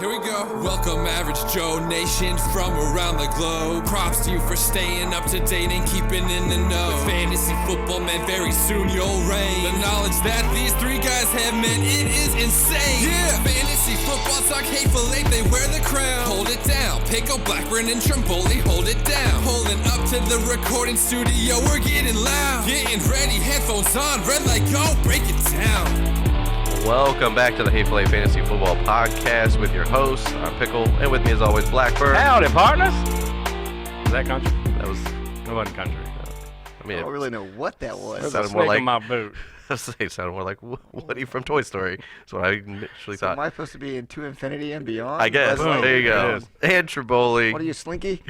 Here we go. Welcome, Average Joe Nation from around the globe. Props to you for staying up to date and keeping in the know. With fantasy football, man, very soon you'll reign. The knowledge that these three guys have, man, it is insane. Yeah, fantasy football talk hateful eight, they wear the crown. Hold it down. Pickle, Blackburn, and Trimboli, hold it down. Pulling up to the recording studio, we're getting loud. Getting ready, headphones on, red light go, break it down. Welcome back to the Hateful Eight Fantasy Football Podcast with your host, I'm Pickle, and with me as always, Blackburn. Howdy, partners. Is that country? That wasn't country. I mean, I don't really know what that was. It sounded more like my boot. I was saying, it sounded more like Woody from Toy Story. That's what I initially thought. Am I supposed to be in To Infinity and Beyond? I guess. Boom. There you go. And Triboli. What are you, Slinky?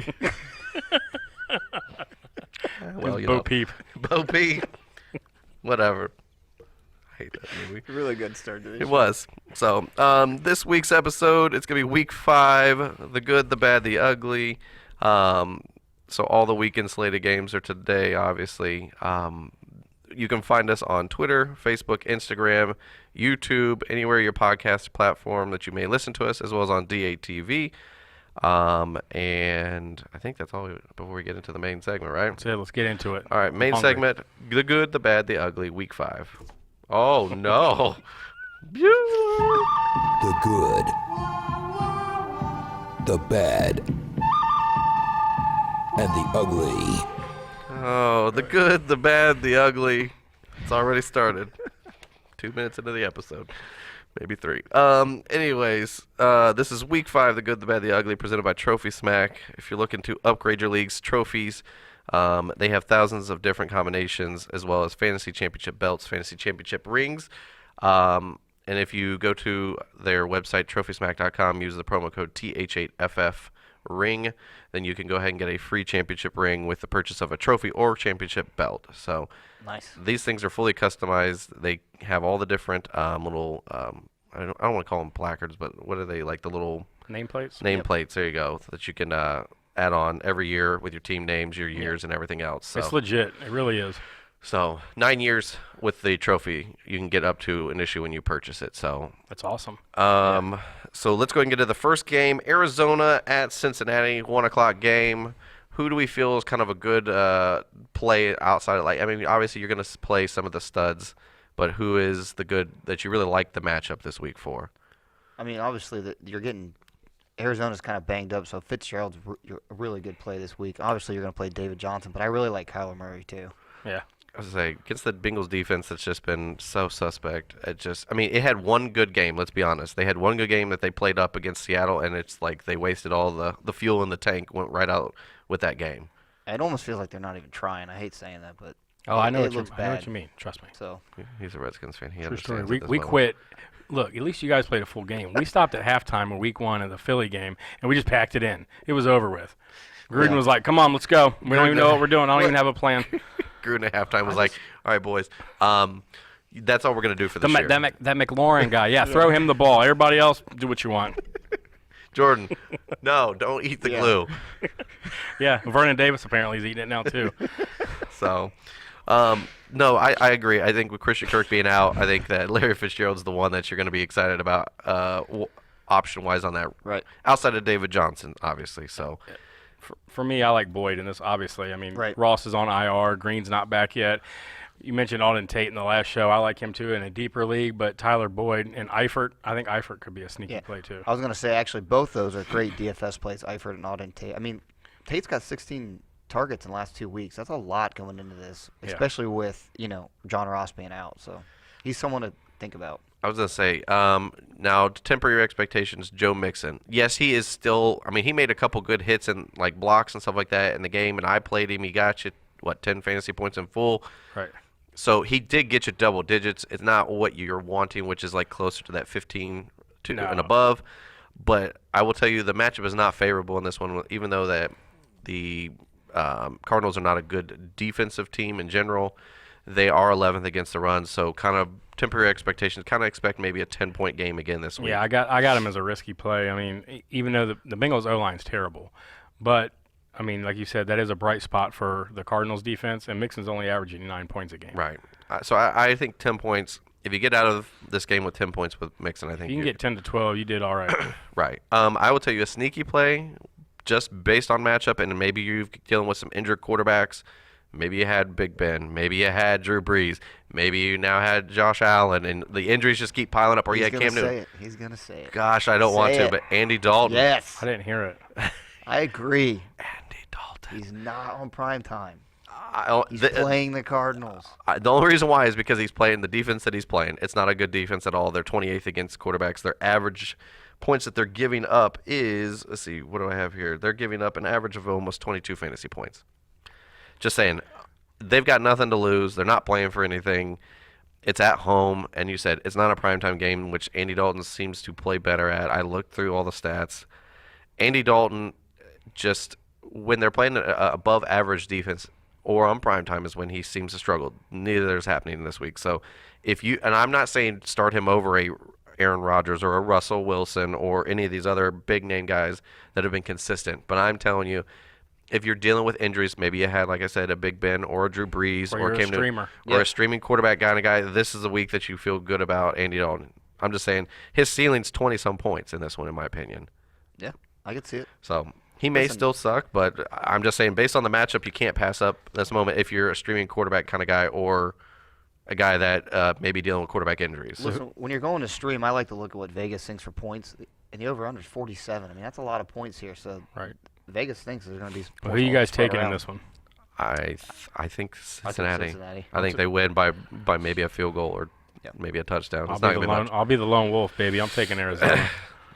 Well, you Bo know, Peep. Bo Peep. Whatever. I hate that movie. Really good start to this. It was. So, this week's episode, it's going to be week 5, the good, the bad, the ugly. So all the weekend slated games are today, obviously. You can find us on Twitter, Facebook, Instagram, YouTube, anywhere your podcast platform that you may listen to us, as well as on DATV. And I think that's all before we get into the main segment, right? So let's get into it. All right, main segment, the good, the bad, the ugly, week 5. Oh, no. The good, the bad, and the ugly. Oh, the good, the bad, the ugly. It's already started. 2 minutes into the episode. Maybe 3. Anyways, this is week 5, the good, the bad, the ugly, presented by Trophy Smack. If you're looking to upgrade your league's trophies, they have thousands of different combinations, as well as fantasy championship belts, fantasy championship rings. And if you go to their website, trophysmack.com, use the promo code TH8FF ring, then you can go ahead and get a free championship ring with the purchase of a trophy or championship belt. So Nice. these things are fully customized. They have all the different little, I don't want to call them placards, but what are they, like the little Nameplates? nameplates, there you go, that you can add on every year with your team names, your years, and everything else. So. It's legit. It really is. So 9 years with the trophy you can get up to initially when you purchase it. So That's awesome. so let's go ahead and get to the first game. Arizona at Cincinnati, 1 o'clock game. Who do we feel is kind of a good play outside of, like, I mean, obviously you're going to play some of the studs, but who is the good that you really like the matchup this week for? I mean, obviously, you're getting Arizona's kind of banged up, so Fitzgerald's a really good play this week. Obviously, you're going to play David Johnson, but I really like Kyler Murray, too. Yeah. I was going to say, against the Bengals defense that's just been so suspect. It had one good game, let's be honest. They had one good game that they played up against Seattle, and it's like they wasted all the fuel in the tank, went right out with that game. It almost feels like they're not even trying. I hate saying that, but I know it looks I know bad. what you mean. Trust me. So He's a Redskins fan. He True understands story. it as We well. quit. Look, at least you guys played a full game. We stopped at halftime of week 1 of the Philly game, and we just packed it in. It was over with. Gruden was like, come on, let's go. We don't even know what we're doing. I don't even have a plan. Gruden at halftime was like, all right, boys, that's all we're going to do for this year. That McLaurin guy, yeah, throw him the ball. Everybody else, do what you want. Jordan, no, don't eat the glue. Yeah, Vernon Davis apparently is eating it now, too. So, no, I agree. I think with Christian Kirk being out, I think that Larry Fitzgerald's the one that you're going to be excited about option-wise on that. Right. Outside of David Johnson, obviously. So, For me, I like Boyd in this, obviously. I mean, Right. Ross is on IR. Green's not back yet. You mentioned Auden Tate in the last show. I like him, too, in a deeper league. But Tyler Boyd and Eifert, I think Eifert could be a sneaky play, too. I was going to say, actually, both those are great DFS plays, Eifert and Auden Tate. I mean, Tate's got 16 targets in the last 2 weeks. That's a lot going into this, especially with, John Ross being out. So he's someone to think about. I was going to say, now to temper your expectations, Joe Mixon. Yes, he is still, he made a couple good hits and like blocks and stuff like that in the game, and I played him. He got you, 10 fantasy points in full. Right. So he did get you double digits. It's not what you're wanting, which is like closer to that 15 and above. But I will tell you the matchup is not favorable in this one, even though that the Cardinals are not a good defensive team in general. They are 11th against the run, so kind of temper your expectations. Kind of expect maybe a 10-point game again this week. Yeah, I got him as a risky play. I mean, even though the Bengals O-line's terrible, but I mean, like you said, that is a bright spot for the Cardinals defense, and Mixon's only averaging 9 points a game. Right. So I think 10 points if you get out of this game with 10 points with Mixon, I think You can get 10 to 12. You did all right. right. I will tell you a sneaky play, just based on matchup, and maybe you're dealing with some injured quarterbacks. Maybe you had Big Ben. Maybe you had Drew Brees. Maybe you now had Josh Allen, and the injuries just keep piling up. Or you had Cam Newton. He's gonna say it. Gosh, I don't want to, but Andy Dalton. Yes, I didn't hear it. I agree. Andy Dalton. He's not on prime time. He's The playing the Cardinals. the only reason why is because he's playing the defense that he's playing. It's not a good defense at all. They're 28th against quarterbacks. Their average points that they're giving up is, let's see, what do I have here? They're giving up an average of almost 22 fantasy points. Just saying, they've got nothing to lose. They're not playing for anything. It's at home, and you said it's not a primetime game, which Andy Dalton seems to play better at. I looked through all the stats. Andy Dalton, just when they're playing an above average defense or on primetime is when he seems to struggle. Neither is happening this week. So if you, and I'm not saying start him over a Aaron Rodgers or a Russell Wilson or any of these other big name guys that have been consistent, but I'm telling you, if you're dealing with injuries, maybe you had, like I said, a Big Ben or a Drew Brees Or Cam you're a Newton, streamer. or a streaming quarterback kind of guy. This is a week that you feel good about Andy Dalton. I'm just saying his ceiling's 20-some points in this one, in my opinion. Yeah, I could see it. So he may still suck, but I'm just saying based on the matchup, you can't pass up this moment if you're a streaming quarterback kind of guy or a guy that may be dealing with quarterback injuries. Listen, when you're going to stream, I like to look at what Vegas thinks for points, and the over/under is 47. I mean, that's a lot of points here. So Right. Vegas thinks there's going to be. Who are you guys taking in this one? I think Cincinnati. Cincinnati. I think they win by maybe a field goal or maybe a touchdown. It's not gonna be much. I'll be the lone wolf, baby. I'm taking Arizona.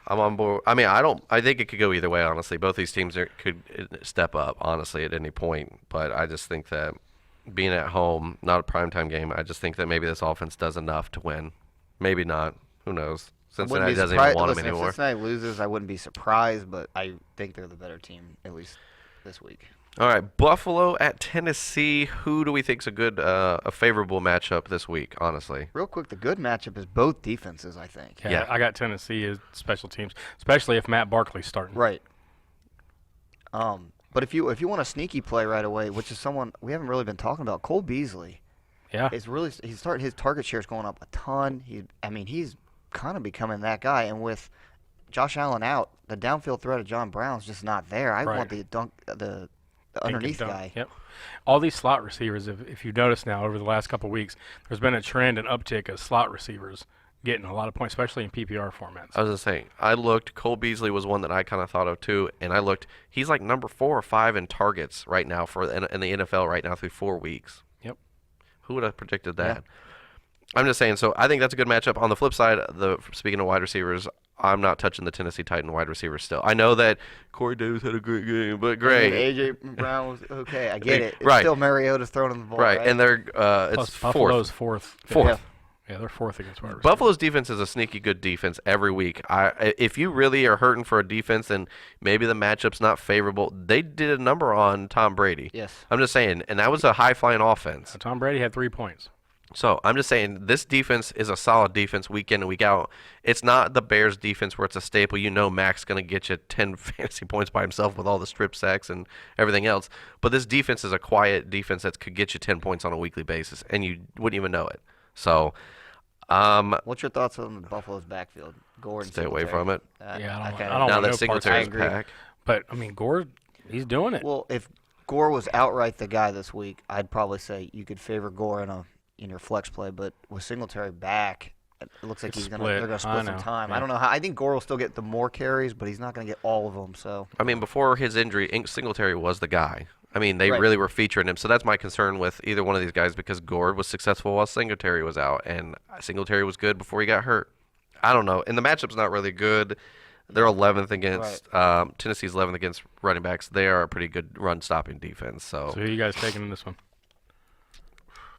I'm on board. I mean, I think it could go either way. Honestly, both these teams could step up. Honestly, at any point. But I just think that being at home, not a primetime game, I just think that maybe this offense does enough to win. Maybe not. Who knows? Cincinnati doesn't even want them anymore. If Cincinnati loses, I wouldn't be surprised, but I think they're the better team, at least this week. All right, Buffalo at Tennessee. Who do we think is a good, a favorable matchup this week? Honestly, Real quick, the good matchup is both defenses, I think. Yeah, I got Tennessee as special teams, especially if Matt Barkley's starting. Right. But if you want a sneaky play right away, which is someone we haven't really been talking about, Cole Beasley. Yeah. His target share is going up a ton. He's kind of becoming that guy, and with Josh Allen out, the downfield threat of John Brown's just not there. I want the underneath guy. Yep. All these slot receivers, if you notice now over the last couple of weeks, there's been a trend and uptick of slot receivers getting a lot of points, especially in PPR formats. I was just saying, I looked. Cole Beasley was one that I kind of thought of too, and I looked. He's like number 4 or 5 in targets right now in the NFL right now through 4 weeks. Yep. Who would have predicted that? Yeah. I'm just saying. So I think that's a good matchup. On the flip side, speaking of wide receivers, I'm not touching the Tennessee Titan wide receivers still. I know that Corey Davis had a great game, but great. AJ Brown was okay. I get it. It's Right. Still Mariota's throwing in the ball. Right, and they're Plus it's Buffalo's fourth. fourth. Yeah, they're fourth against wide receivers. Buffalo's defense is a sneaky good defense every week. If you really are hurting for a defense and maybe the matchup's not favorable, they did a number on Tom Brady. Yes. I'm just saying, and that was a high-flying offense. Tom Brady had 3 points. So I'm just saying this defense is a solid defense week in and week out. It's not the Bears defense where it's a staple. You know Mac's going to get you 10 fantasy points by himself with all the strip sacks and everything else. But this defense is a quiet defense that could get you 10 points on a weekly basis, and you wouldn't even know it. So what's your thoughts on Buffalo's backfield? Gordon. stay away from it. I don't Now want that no parts. Singletary's I agree. back. But, I mean, Gore, he's doing it. Well, if Gore was outright the guy this week, I'd probably say you could favor Gore in your flex play. But with Singletary back, it looks like It's they're split. going to I split some know. time. Yeah. I don't know how. I think Gore will still get the more carries, but he's not going to get all of them. So I mean, before his injury, Singletary was the guy. I mean, they Right. really were featuring him. So that's my concern with either one of these guys because Gord was successful while Singletary was out, and Singletary was good before he got hurt. I don't know. And the matchup's not really good. They're 11th against Tennessee's 11th against running backs. They are a pretty good run-stopping defense. So who are you guys taking in this one?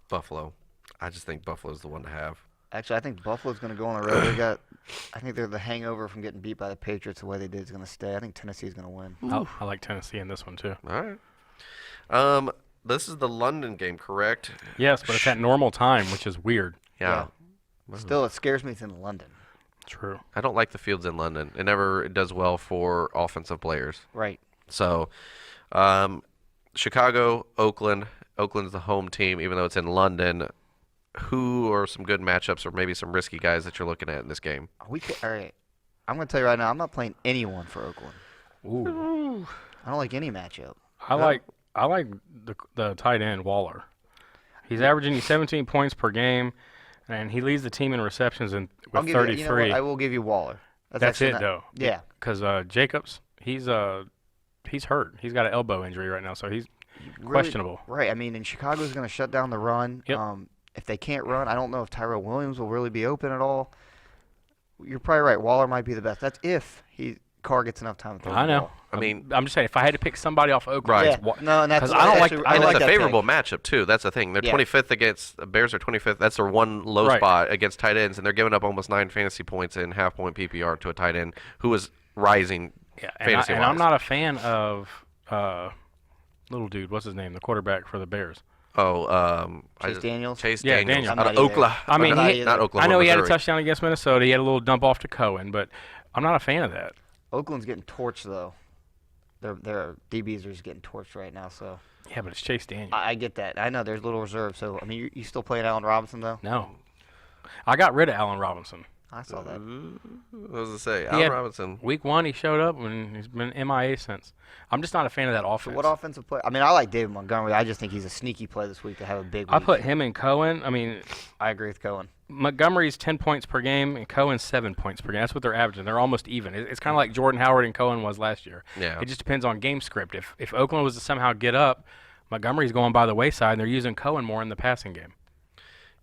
Buffalo. I just think Buffalo's the one to have. actually, I think Buffalo's going to go on the road. I think they're the hangover from getting beat by the Patriots. The way they did is going to stay. I think Tennessee's going to win. I like Tennessee in this one, too. All right. This is the London game, correct? Yes, but it's at normal time, which is weird. Yeah. Still, it scares me it's in London. True. I don't like the fields in London. It never does well for offensive players. Right. So, Chicago, Oakland. Oakland's the home team, even though it's in London. who are some good matchups or maybe some risky guys that you're looking at in this game? All right. I'm going to tell you right now, I'm not playing anyone for Oakland. Ooh. I don't like any matchup. I like the tight end Waller. He's averaging you 17 points per game, and he leads the team in receptions with 33. You know what? I will give you Waller. That's it, though. Yeah. Because Jacobs, he's hurt. He's got an elbow injury right now, so he's Really, questionable. Right. I mean, and Chicago's going to shut down the run. Yep. If they can't run, I don't know if Tyrell Williams will really be open at all. You're probably right. Waller might be the best. That's if Carr gets enough time to throw the I know. ball. I mean, I'm just saying, if I had to pick somebody off Oakland, Right. it's No, and that's 'cause I don't like- actually- I and like it's a that favorable pick. matchup too. That's the thing. They're Yeah. 25th against the Bears are 25th. That's their one low Right. spot against tight ends, and they're giving up almost 9 fantasy points in half-point PPR to a tight end who is rising. Yeah, fantasy and I'm wise. not a fan of little dude. What's his name? The quarterback for the Bears. Oh, Chase Daniels? Chase Yeah, Daniels. Daniels. Out I'm of not either. Oklahoma. I mean, not Oklahoma. I know he had a Missouri. touchdown against Minnesota. He had a little dump off to Cohen, but I'm not a fan of that. Oakland's getting torched, though. Their DBs are just getting torched right now, so Yeah, but it's Chase Daniels. I get that. I know there's little reserve. So, I mean, you still playing Allen Robinson, though? No. I got rid of Allen Robinson. I saw that. What was it say? He Allen had- Robinson. Week 1, he showed up, and he's been MIA since. I'm just not a fan of that So offense. what offensive play? I mean, I like David Montgomery. I just think he's a sneaky play this week to have a big week. I put him and Cohen. I mean, I agree with Cohen. Montgomery's 10 points per game, and Cohen's 7 points per game. That's what they're averaging. They're almost even. It's kind of like Jordan Howard and Cohen was last year. Yeah. It just depends on game script. If Oakland was to somehow get up, Montgomery's going by the wayside, and they're using Cohen more in the passing game.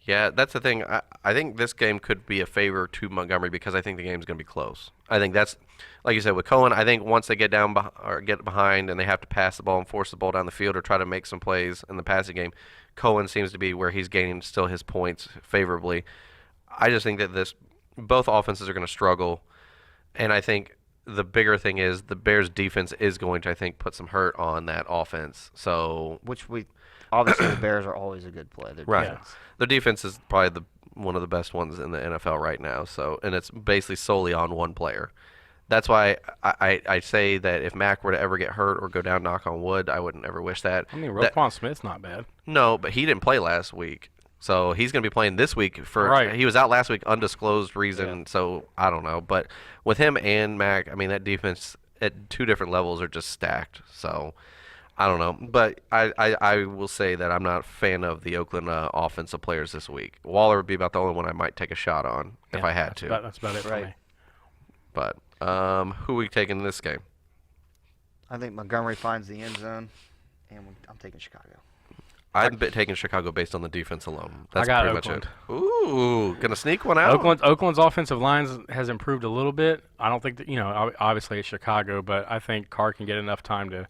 Yeah, that's the thing. I think this game could be a favor to Montgomery because I think the game's going to be close. I think that's, like you said, with Cohen, I think once they get down or get behind and they have to pass the ball and force the ball down the field or try to make some plays in the passing game, Cohen seems to be where he's gaining still his points favorably. I just think that both offenses are going to struggle, and I think the bigger thing is the Bears' defense is going to, I think, put some hurt on that offense. So Obviously, the Bears are always a good play. Their Right. defense. Their defense is probably one of the best ones in the NFL right now. So, and it's basically solely on one player. That's why I say that if Mac were to ever get hurt or go down, knock on wood, I wouldn't ever wish that. I mean, Roquan Smith's not bad. No, but he didn't play last week. So he's going to be playing this week. Right. He was out last week, undisclosed reason. So I don't know. But with him and Mac, I mean, that defense at 2 different levels are just stacked. So I don't know. But I will say that I'm not a fan of the Oakland offensive players this week. Waller would be about the only one I might take a shot on if I had to. That's about it for Right. me. But who are we taking in this game? I think Montgomery finds the end zone, and I'm taking Chicago. I'm taking Chicago based on the defense alone. That's got pretty Oakland. much it. Ooh, gonna sneak one out. Oakland's offensive lines has improved a little bit. I don't think that, obviously it's Chicago, but I think Carr can get enough time to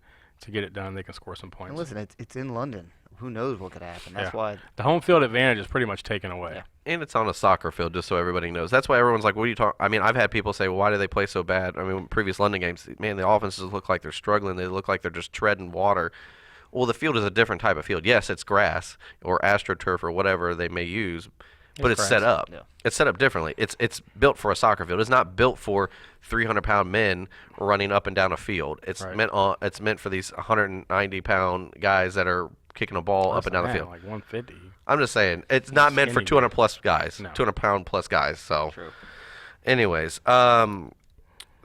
get it done. They can score some points. And listen, it's in London. Who knows what could happen? That's Yeah. why. The home field advantage is pretty much taken away. Yeah. And it's on a soccer field, just so everybody knows. That's why everyone's like, what are you talking? I mean, I've had people say, well, why do they play so bad? I mean, previous London games, man, the offenses look like they're struggling. They look like they're just treading water. Well, the field is a different type of field. Yes, it's grass or AstroTurf or whatever they may use, but it's set grass. up. Yeah. It's set up differently. It's built for a soccer field. It's not built for 300-pound men running up and down a field. It's Right. It's meant for these 190-pound guys that are kicking a ball up and down the field. Like 150. I'm just saying, it's not meant for Skinny 200 plus guys, No. 200-pound plus guys. So, True. anyways,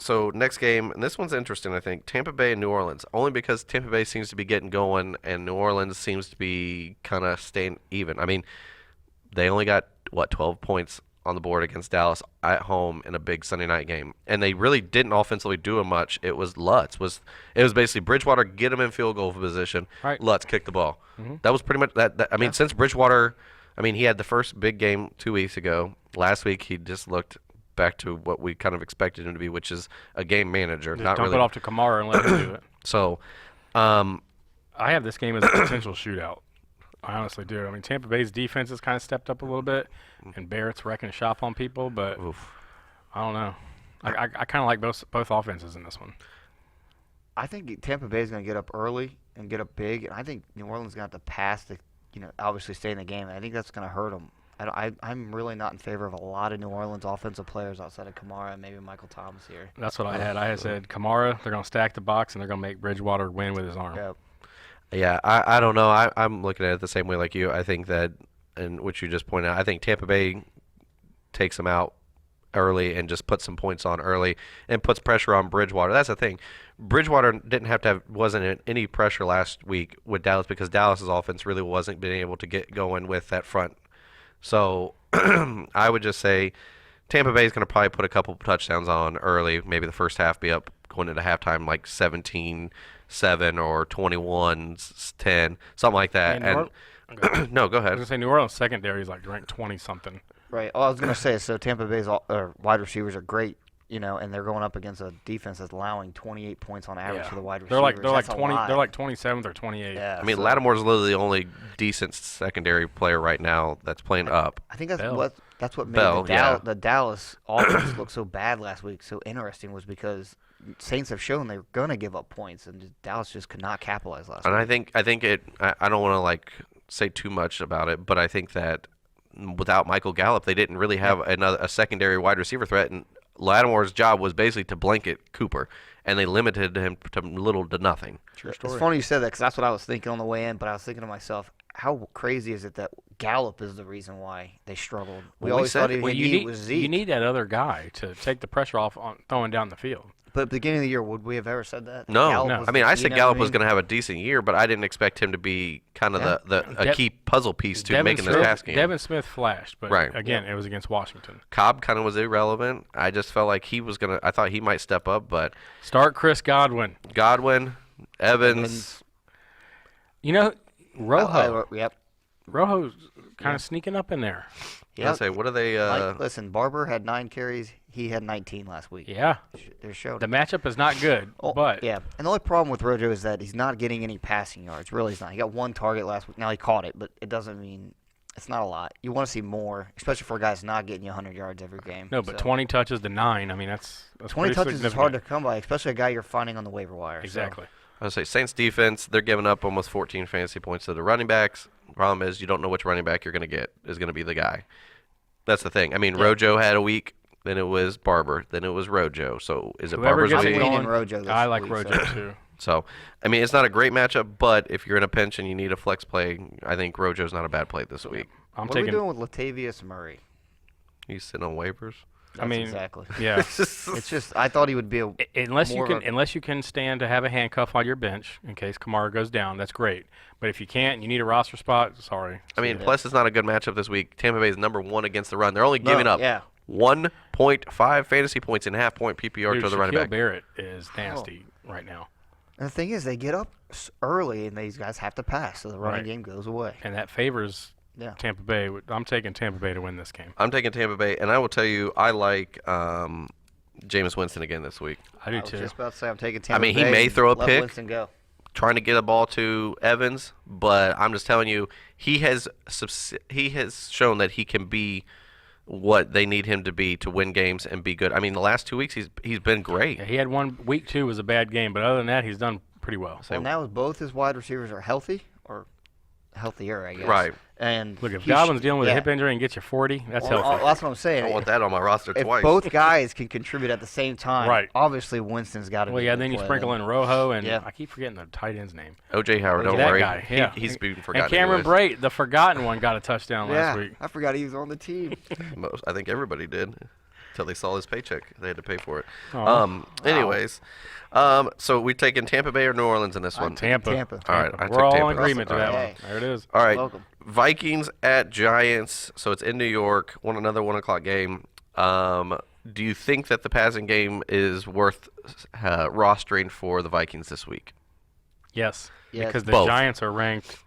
so next game, and this one's interesting, I think, Tampa Bay and New Orleans, only because Tampa Bay seems to be getting going and New Orleans seems to be kind of staying even. I mean, they only got, 12 points on the board against Dallas at home in a big Sunday night game, and they really didn't offensively do much. It was Lutz. It was basically Bridgewater, get him in field goal position, Right. Lutz kick the ball. That was pretty much that. I mean, since Bridgewater, I mean, he had the first big game 2 weeks ago. Last week, he just looked back to what we kind of expected him to be, which is a game manager. Just not dump really. it off to Kamara and let him do it. So, I have this game as a potential shootout. I honestly do. I mean, Tampa Bay's defense has kind of stepped up a little bit, and Barrett's wrecking shop on people, but I don't know. I kind of like both offenses in this one. I think Tampa Bay is going to get up early and get up big, and I think New Orleans is going to have to pass to, obviously stay in the game. And I think that's going to hurt them. I'm really not in favor of a lot of New Orleans offensive players outside of Kamara and maybe Michael Thomas here. That's what I had. I had said Kamara, they're going to stack the box, and they're going to make Bridgewater win with his arm. Yeah. yeah, I don't know. I'm looking at it the same way like you. I think that and which you just pointed out, I think Tampa Bay takes them out early and just puts some points on early and puts pressure on Bridgewater. That's the thing. Bridgewater wasn't in any pressure last week with Dallas because Dallas's offense really wasn't being able to get going with that front. So I would just say Tampa Bay is going to probably put a couple touchdowns on early. Maybe the first half be up going into halftime like 17-7 or 21-10, something like that. No, go ahead. I was going to say New Orleans secondary is like ranked 20-something. Right. Oh, I was going to say, so Tampa Bay's wide receivers are great, and they're going up against a defense that's allowing 28 points on average to the wide receivers. They're like 27th or 28th. Yeah, I mean, Lattimore's literally the only decent secondary player right now that's playing up. I think that's what made Bell, the Dallas offense look so bad last week. So interesting was because Saints have shown they're going to give up points, and Dallas just could not capitalize last week. And I think I don't want to say too much about it, but I think that without Michael Gallup, they didn't really have a secondary wide receiver threat, and Lattimore's job was basically to blanket Cooper, and they limited him to little to nothing. True story. It's funny you said that because that's what I was thinking on the way in, but I was thinking to myself, how crazy is it that Gallup is the reason why they struggled? We always thought it was Zeke. You need that other guy to take the pressure off on throwing down the field. But at the beginning of the year, would we have ever said that? No. Gallup I mean, I said Gallup was going going to have a decent year, but I didn't expect him to be kind of a key puzzle piece to making this pass game. Devin Smith flashed, but Right. again, it was against Washington. Cobb kind of was irrelevant. I just felt like he was going to – I thought he might step up, but Start Chris Godwin. Godwin, Evans. Rojo. Yep. Rojo's kind of sneaking up in there. I say, what are they listen, Barber had 9 carries. He had 19 last week. Yeah. They're showing. The matchup is not good, but yeah. And the only problem with Rojo is that he's not getting any passing yards. Really, he's not. He got 1 target last week. Now he caught it, but it doesn't mean it's not a lot. You want to see more, especially for guys not getting you 100 yards every game. No, but 20 touches to 9. I mean, that's 20 touches is hard to come by, especially a guy you're finding on the waiver wire. Exactly. I would say Saints defense, they're giving up almost 14 fantasy points to the running backs. Problem is you don't know which running back you're going to get is going to be the guy. That's the thing. I mean, Rojo had a week, then it was Barber, then it was Rojo. So is it Whoever Barber's gets week? it going, Rojo I like week, Rojo too. So, I mean, it's not a great matchup, but if you're in a pinch and you need a flex play, I think Rojo's not a bad play this week. What are we doing with Latavius Murray? He's sitting on waivers. Exactly. Yeah. It's just I thought he would be unless you can stand to have a handcuff on your bench in case Kamara goes down. That's great. But if you can't, you need a roster spot. Sorry. I mean, plus it's not a good matchup this week. Tampa Bay is number 1 against the run. They're only giving up 1.5 fantasy points and half-point PPR to the running back. Barrett is nasty right now. And the thing is, they get up early, and these guys have to pass, so the running game goes away. And that favors Tampa Bay. I'm taking Tampa Bay to win this game. I'm taking Tampa Bay, and I will tell you, I like Jameis Winston again this week. I do I was too. just about to say I'm taking Tampa Bay. I mean, he may throw a let pick, Winston go. trying to get a ball to Evans, but I'm just telling you, he has shown that he can be what they need him to be to win games and be good. I mean, the last 2 weeks he's been great. Yeah, he had week 2 was a bad game, but other than that, he's done pretty well. Well, now both his wide receivers are healthy or healthier, I guess. Right. And look, if Godwin's dealing with a hip injury and gets you 40, that's healthy. That's what I'm saying. I want that on my roster if twice. both guys can contribute at the same time, right. Obviously Winston's got to be. Well, yeah, then you sprinkle in Rojo, and Yeah. I keep forgetting the tight end's name. O.J. Howard, don't that worry. guy, yeah. He's been forgotten. And Cameron anyways. Brate, the forgotten one, got a touchdown last week. I forgot he was on the team. I think everybody did until they saw his paycheck. They had to pay for it. Oh. Anyways, so we taking Tampa Bay or New Orleans in this one? Tampa. All right, I We're took all Tampa. in agreement to that Okay. one. There it is. All right, Welcome. Vikings at Giants. So it's in New York. Another 1 o'clock game. Do you think that the passing game is worth rostering for the Vikings this week? Yes, Yes. because the Both. Giants are ranked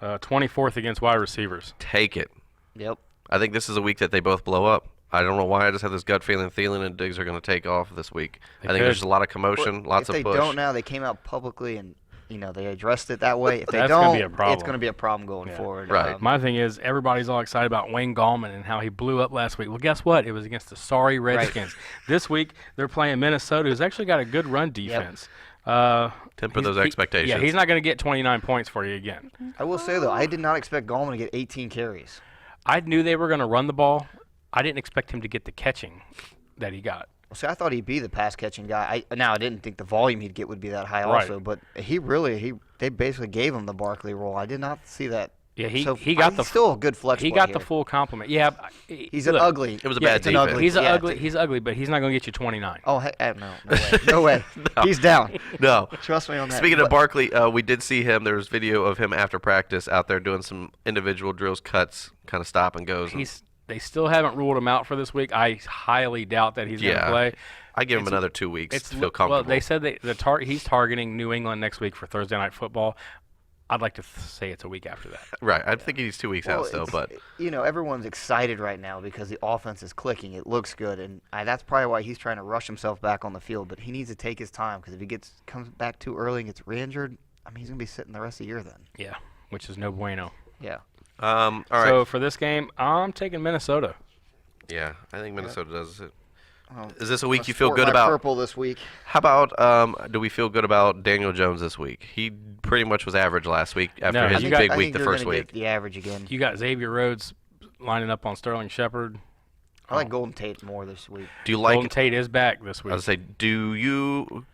24th against wide receivers. Take it. Yep. I think this is a week that they both blow up. I don't know why. I just have this gut feeling Thielen and Diggs are going to take off this week. I think there's a lot of commotion, lots of push. If push. they don't now, they came out publicly and they addressed it that way. If they That's don't, gonna be a problem. it's going to be a problem going forward. Right. My thing is, everybody's all excited about Wayne Gallman and how he blew up last week. Well, guess what? It was against the sorry Redskins. This week, they're playing Minnesota, who's actually got a good run defense. Temper those expectations. Yeah, he's not going to get 29 points for you again. I will say, though, I did not expect Gallman to get 18 carries. I knew they were going to run the ball. I didn't expect him to get the catching that he got. See, I thought he'd be the pass-catching guy. I didn't think the volume he'd get would be that high Right. also, but they basically gave him the Barkley role. I did not see that Yeah, he So got he's still a good flex he play got here. the full complement. Yeah, He's an look, ugly. It was a Yeah, bad it's an defense. ugly. He's Yeah, ugly. He's ugly, but he's not going to get you 29. Oh, no way. No way. He's down. No. Trust me on that. Speaking of Barkley, we did see him. There was video of him after practice out there doing some individual drills, cuts, kind of stop and goes. They still haven't ruled him out for this week. I highly doubt that he's going to play. I give him another 2 weeks to feel Well, comfortable. they said he's targeting New England next week for Thursday Night Football. I'd like to say it's a week after that. Right. I think he's 2 weeks out still, but everyone's excited right now because the offense is clicking. It looks good, and that's probably why he's trying to rush himself back on the field. But he needs to take his time because if he comes back too early and gets re-injured, I mean, he's gonna be sitting the rest of the year then. Yeah, which is no bueno. Yeah. all right. So for this game, I'm taking Minnesota. Yeah, I think Minnesota does it. Well, Is this a week you sport feel good my about? purple this week. How about do we feel good about Daniel Jones this week? He pretty much was average last week after No, his you big got- week the first Get week. the average again. You got Xavier Rhodes lining up on Sterling Shepard. I like Golden Tate more this week. Do you like? Golden Tate is back this I week. would say, do you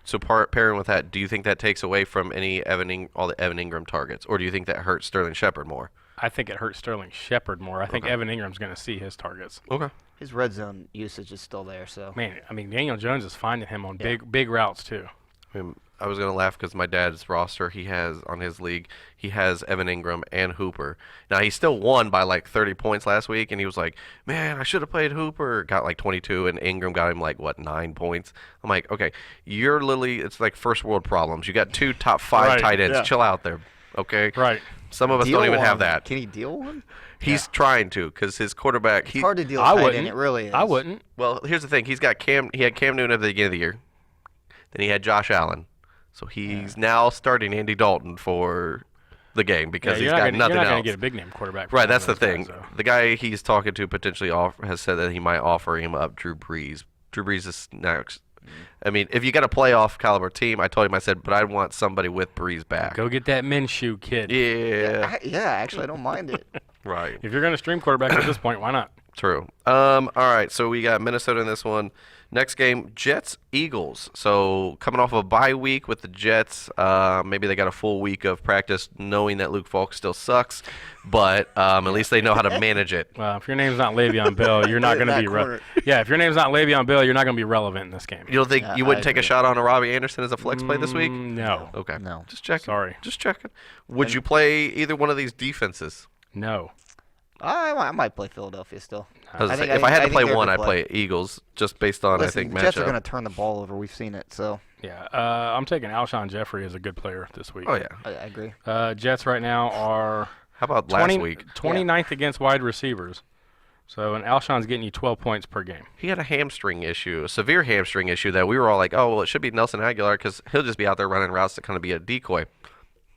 pairing with that? Do you think that takes away from all the Evan Ingram targets, or do you think that hurts Sterling Shepard more? I think it hurts Sterling Shepard more. I think Okay. Evan Ingram's going to see his targets. Okay. His red zone usage is still there, so. Man, I mean, Daniel Jones is finding him on big routes too. I mean, I was gonna laugh because my dad's roster, he has on his league, he has Evan Ingram and Hooper. Now he still won by like 30 points last week, and he was like, "Man, I should have played Hooper." Got like 22, and Ingram got him like 9 points. I'm like, okay, you're literally, it's like first world problems. You got 2 top 5 Right, tight ends. yeah. Chill out there, okay? Right. Some of us Deal don't even have one. that. Can he deal one? He's trying to because his quarterback. It's hard to deal I tight wouldn't. end. It really is. I wouldn't. Well, here's the thing. He had Cam Newton at the beginning of the year. Then he had Josh Allen. So he's now starting Andy Dalton for the game because he's got nothing You're not else. going to get a big name quarterback. from Right, one that's the of those thing. guys, though. The guy he's talking to potentially has said that he might offer him up Drew Brees. Drew Brees is next. I mean, if you got a playoff caliber team, I told him, I said, but I want somebody with Brees back. Go get that Minshew kid. Yeah, Actually, I don't mind it. right. If you're going to stream quarterback at this point, why not? True. All right, so we got Minnesota in this one. Next game, Jets, Eagles. So coming off a bye week with the Jets, maybe they got a full week of practice knowing that Luke Falk still sucks, but at least they know how to manage it. Well, if your name's not Le'Veon Bell, you're not going to That be corner. Yeah, if your name's not Le'Veon Bell, you're not going to be relevant in this game. You don't think Yeah, you wouldn't I take a agree. shot on a Robbie Anderson as a flex play this week? No. Okay. No. Just checking. Sorry. Just checking. Would you play either one of these defenses? No. I might play Philadelphia still. I was I gonna think- say, if I had to think play they're a one, good I'd play Eagles just based on, Listen, I think, the Jets are matchup. going to turn the ball over. We've seen it, so Yeah. I'm taking Alshon Jeffrey as a good player this week. Oh, yeah. I agree. Jets right now are How about last week? 29th against wide receivers. So, and Alshon's getting you 12 points per game. He had a hamstring issue, a severe hamstring issue that we were all like, oh, well, it should be Nelson Aguilar because he'll just be out there running routes to kind of be a decoy.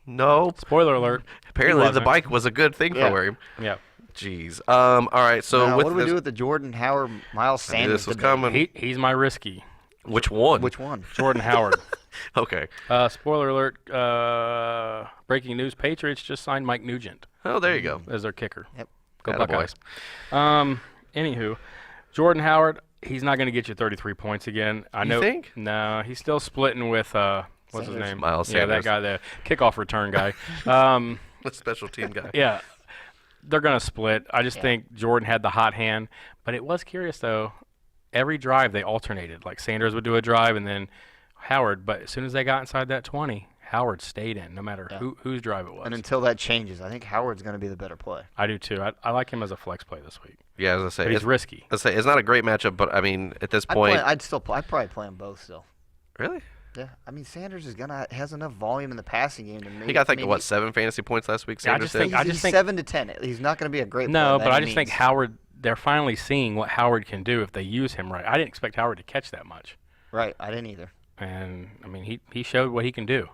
No. Spoiler alert. Apparently, the wasn't. bike was a good thing Yeah. for him. Yeah. Jeez. All right. So Now, with what do we this, do with the Jordan Howard, Miles I knew Sanders? this was debate? coming. He's my risky. Which one? Which one? Jordan Howard. Okay. Spoiler alert. Breaking news: Patriots just signed Mike Nugent Oh, there you go. as their kicker. Yep. Go Attaboy. Buckeyes. Anywho, Jordan Howard. He's not going to get you 33 points again. I You know. think? No, he's still splitting with what's his Sanders. name? Miles Yeah, Sanders. that guy, the kickoff return guy. The special team guy. Yeah, they're going to split. I just think Jordan had the hot hand. But it was curious, though. Every drive they alternated. Like Sanders would do a drive and then Howard. But as soon as they got inside that 20, Howard stayed in no matter whose drive it was. And until that changes, I think Howard's going to be the better play. I do, too. I like him as a flex play this week. Yeah, as I say, But he's risky. it's not a great matchup, but I mean, at this I'd point, probably play them both still. really, Yeah, I mean Sanders has enough volume in the passing game to make. he got like 7 fantasy points last week. Yeah, I Sanders just think- did? He's think- 7 to 10. He's not going to be a great. No, player but by I any just think means. Howard, they're finally seeing what Howard can do if they use him right. I didn't expect Howard to catch that much. Right, I didn't either. And, I mean, he showed what he can do.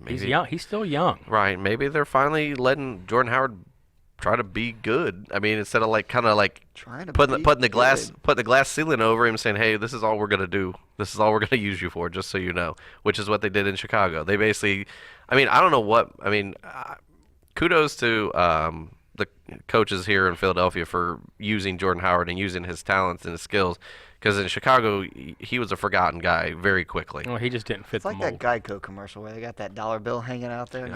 He's Maybe. young. He's still young. Right. Maybe they're finally letting Jordan Howard try to be good. I mean, instead of trying to putting the glass ceiling over him, saying, "Hey, this is all we're gonna do. This is all we're gonna use you for, just so you know." Which is what they did in Chicago. They basically, I mean, I don't know what. I mean, kudos to the coaches here in Philadelphia for using Jordan Howard and using his talents and his skills. Because in Chicago, he was a forgotten guy very quickly. Well, he just didn't fit It's the like mold. that Geico commercial where they got that dollar bill hanging out there, and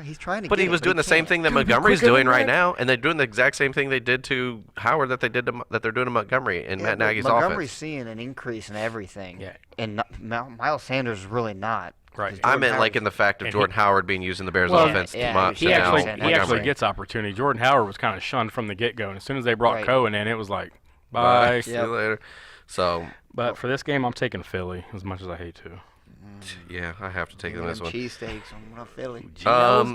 he's trying to. But get he was it, doing the same can't. thing that Montgomery's doing right now, and they're doing the exact same thing they did to Howard that they're doing to Montgomery in Matt but Nagy's Montgomery's offense. seeing an increase in everything. Yeah. And Miles Sanders is really not. Right. 'Cause I Jordan meant like Howard's- in the fact of And Jordan Howard being used in the Bears' Well, offense. yeah, to He now actually Montgomery. gets opportunity. Jordan Howard was kind of shunned from the get-go, and as soon as they brought Right. Cohen in, it was like, Bye. bye. See you later. So, But for this game, I'm taking Philly, as much as I hate to. yeah, I have to take Give this them one. cheesesteaks. I'm going to Philly.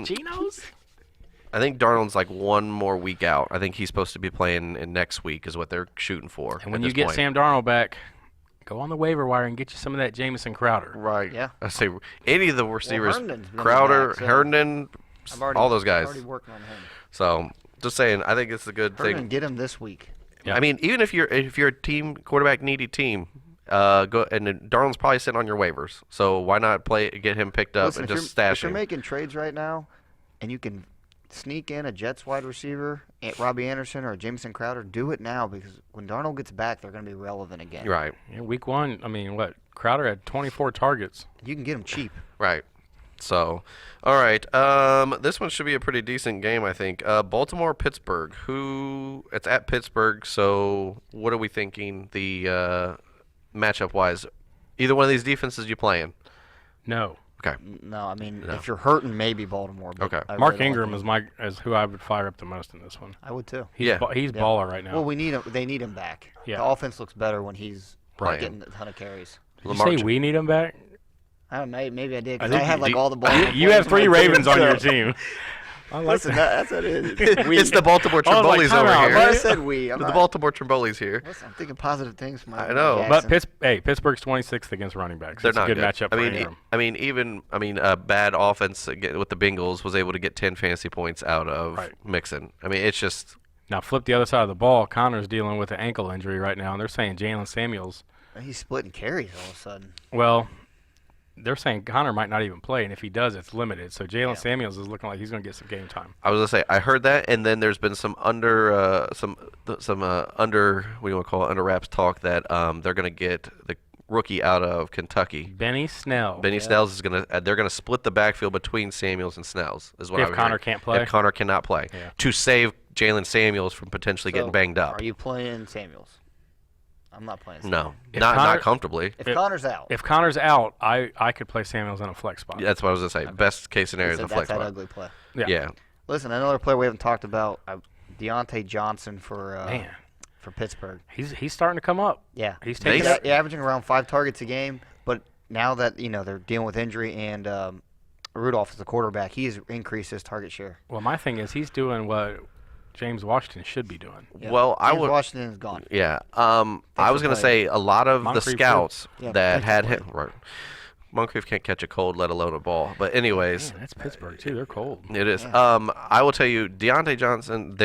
Geno's? I think Darnold's like one more week out. I think he's supposed to be playing in next week is what they're shooting for. And when at you this get point. Sam Darnold back, go on the waiver wire and get you some of that Jamison Crowder. Right. Yeah. I say any of the receivers, Herndon's been Crowder, back, so Herndon, I've already, all those guys. already working on him. So just saying, I think it's a good Herndon, thing. get him this week. Yeah. I mean, even if you're a team quarterback needy team, go and then Darnold's probably sitting on your waivers. So why not get him picked up Listen, and if just stash if you're him? making trades right now, and you can sneak in a Jets wide receiver, Robbie Anderson or Jamison Crowder, do it now because when Darnold gets back, they're going to be relevant again. Right. Yeah, week one, I mean, what? Crowder had 24 targets. You can get him cheap. Right. So, all right. This one should be a pretty decent game, I think. Baltimore, Pittsburgh. It's at Pittsburgh. So, what are we thinking? The matchup wise, either one of these defenses you playing? No. Okay. No, I mean, No. if you're hurting, maybe Baltimore. But Okay. I Mark really don't Ingram like is who I would fire up the most in this one. I would too. He's Yeah. he's Yeah. baller right now. Well, we need him. They need him back. Yeah. The offense looks better when he's Right. getting a ton of carries. Did you say we need him back? I don't know. Maybe I did. 'Cause think I had you like do- all the ball. You have 3 Ravens on your team. I like Listen, that. that's what it is. It's the Baltimore I was like, Trombolis time over out, here. I said we. I'm The not- Baltimore Trombolis here. Listen, I'm thinking positive things for my I know. But Jackson. Pittsburgh's 26th against running backs. They're It's a not good matchup for Ingram. I mean, a bad offense again with the Bengals was able to get 10 fantasy points out of Right. Mixon. I mean, it's just Now flip the other side of the ball. Connor's dealing with an ankle injury right now, and they're saying Jalen Samuels. He's splitting carries all of a sudden. Well, they're saying Connor might not even play, and if he does, it's limited. So Jalen Samuels is looking like he's going to get some game time. I was gonna say I heard that, and then there's been some under what do you want to call it, under wraps talk that they're gonna get the rookie out of Kentucky. Benny Snell. Benny Snells is they're gonna split the backfield between Samuels and Snells is what If I'm Connor hearing. can't play? If Connor cannot play, Yeah. to save Jalen Samuels from potentially getting So, banged up. Are you playing Samuels? I'm not playing No, Samuels. If not Connor- comfortably. If Connor's out, If Connor's out, I could play Samuels in a flex spot. That's what I was gonna say. Best case scenario is so the that's flex that spot. ugly play. Yeah. Listen, another player we haven't talked about, Deontay Johnson for Man, for Pittsburgh. he's starting to come up. Yeah, He's They- taking He's averaging around 5 targets a game, but now that they're dealing with injury and Rudolph is the quarterback, he's increased his target share. Well, my thing is he's doing what James Washington should be doing. Yeah. Well, I James would. Washington is gone. Yeah. I was for going to playing. say a lot of the Moncrief, too. scouts Yeah, that thanks had for him. Right. Moncrief can't catch a cold, let alone a ball. But anyways, Man, that's Pittsburgh too. They're cold. it is. I will tell you, Deontay Johnson.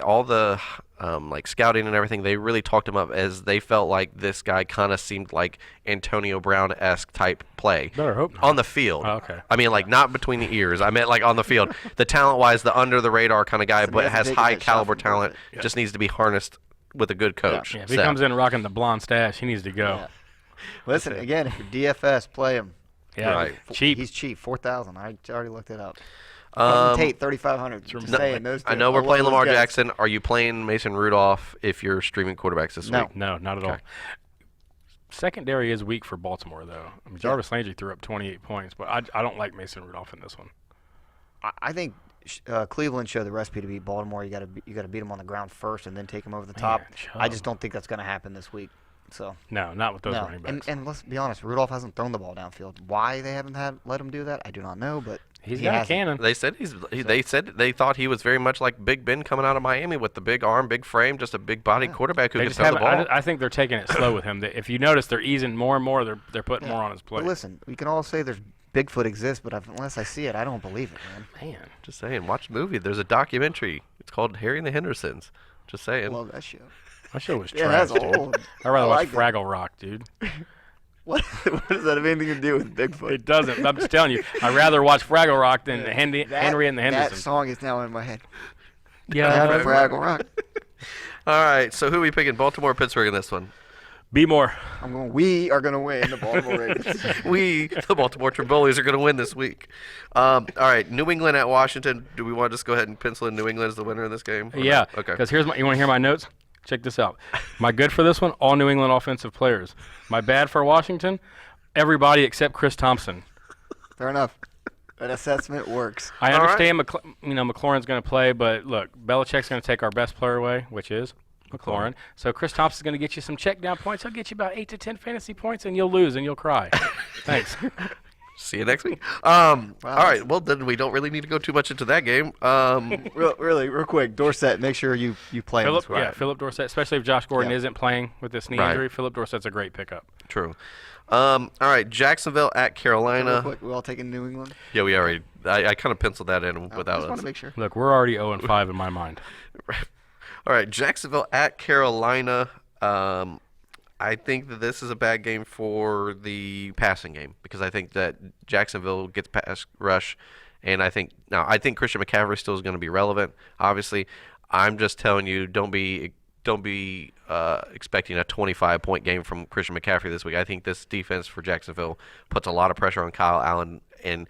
All the like scouting and everything. They really talked him up as they felt like this guy kind of seemed like Antonio Brown-esque type play. Better hope not. On the field. Oh, okay. I mean, like not between the ears. I meant like on the field. The talent-wise, the under-the-radar kind of guy, So but he has hasn't taken high that shot caliber from talent. Yeah. Just needs to be harnessed with a good coach. Yeah, if he So, comes in rocking the blonde stash, he needs to go. Yeah. Listen, again, if you're DFS, play him. Yeah, Right. cheap. He's cheap, 4,000. I already looked it up. Um, Tate, 3,500. Just no, saying, those I two. know we're love playing those Lamar guys. Jackson. Are you playing Mason Rudolph if you're streaming quarterbacks this No. week? No, not at all. Okay. Secondary is weak for Baltimore, though. I mean, Jarvis Landry threw up 28 points, but I don't like Mason Rudolph in this one. I think Cleveland showed the recipe to beat Baltimore. You got to beat them on the ground first and then take them over the top. Chubb. I just don't think that's going to happen this week. So No, not with those no, running backs. and let's be honest, Rudolph hasn't thrown the ball downfield. Why they haven't let him do that, I do not know. But He's he got a hasn't. cannon. They said they said they thought he was very much like Big Ben coming out of Miami with the big arm, big frame, just a big body quarterback who They can just throw the haven't. ball. I think they're taking it slow with him. If you notice, they're easing more and more. They're putting more on his plate. But listen, we can all say there's Bigfoot exists, but unless I see it, I don't believe it, man. Man, Just saying, watch the movie. There's a documentary. It's called Harry and the Hendersons. Just saying. Love that show. that show was Yeah, trash. that's dude. old. I'd rather I watch like it. Fraggle Rock, dude. What does that have anything to do with Bigfoot? It doesn't. I'm just telling you. I'd rather watch Fraggle Rock than Henry and the That Hendersons. song is now in my head. Yeah, Fraggle Rock. All right, so who are we picking, Baltimore or Pittsburgh in this one? Be more. We are going to win the Baltimore Ravens. The Baltimore Trambolies, are going to win this week. All right, New England at Washington. Do we want to just go ahead and pencil in New England as the winner of this game? Or Yeah. not? Okay. Because you want to hear my notes? Check this out. My good for this one, all New England offensive players. My bad for Washington, everybody except Chris Thompson. Fair enough. That assessment works. I understand McLaurin's going to play, but look, Belichick's going to take our best player away, which is McLaurin. So Chris Thompson's going to get you some check down points. He'll get you about 8 to 10 fantasy points, and you'll lose and you'll cry. Thanks. See you next week. All right. Well, then we don't really need to go too much into that game. Real quick, Dorsett, make sure you play him this week. Yeah, Philip Dorsett, especially if Josh Gordon isn't playing with this knee injury. Philip Dorsett's a great pickup. True. All right, Jacksonville at Carolina. Real quick, we all taking New England? Yeah, we already. I kind of penciled that in without I just want us. to make sure. Look, we're already 0-5 in my mind. All right, Jacksonville at Carolina. I think that this is a bad game for the passing game because I think that Jacksonville gets pass rush, and I think Christian McCaffrey still is going to be relevant. Obviously, I'm just telling you, don't be expecting a 25-point game from Christian McCaffrey this week. I think this defense for Jacksonville puts a lot of pressure on Kyle Allen, and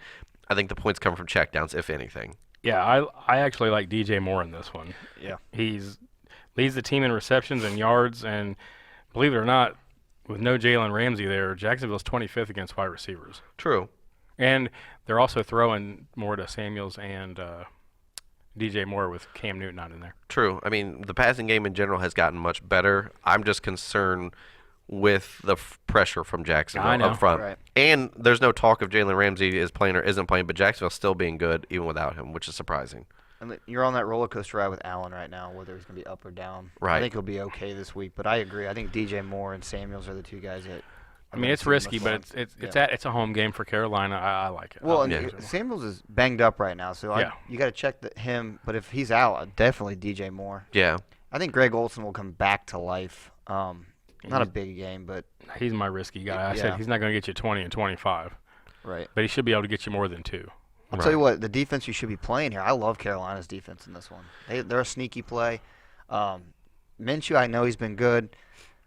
I think the points come from checkdowns, if anything. Yeah, I actually like DJ Moore in this one. Yeah. He's leads the team in receptions and yards, and believe it or not, with no Jalen Ramsey there, Jacksonville's 25th against wide receivers. True. And they're also throwing more to Samuels and DJ Moore with Cam Newton not in there. True. I mean, the passing game in general has gotten much better. I'm just concerned with the pressure from Jacksonville up front. Right. And there's no talk of Jalen Ramsey is playing or isn't playing, but Jacksonville's still being good even without him, which is surprising. And you're on that roller coaster ride with Allen right now, whether he's going to be up or down. Right. I think he'll be okay this week, but I agree. I think DJ Moore and Samuels are the two guys that. I mean, it's risky, but it's a home game for Carolina. I like it. Well, and Samuels is banged up right now, so you got to check him. But if he's out, definitely DJ Moore. Yeah. I think Greg Olsen will come back to life. Not a big game, but he's my risky guy. I said he's not going to get you 20 and 25. Right. But he should be able to get you more than 2. I'll tell you what, the defense you should be playing here. I love Carolina's defense in this one. They're a sneaky play. Minshew, I know he's been good,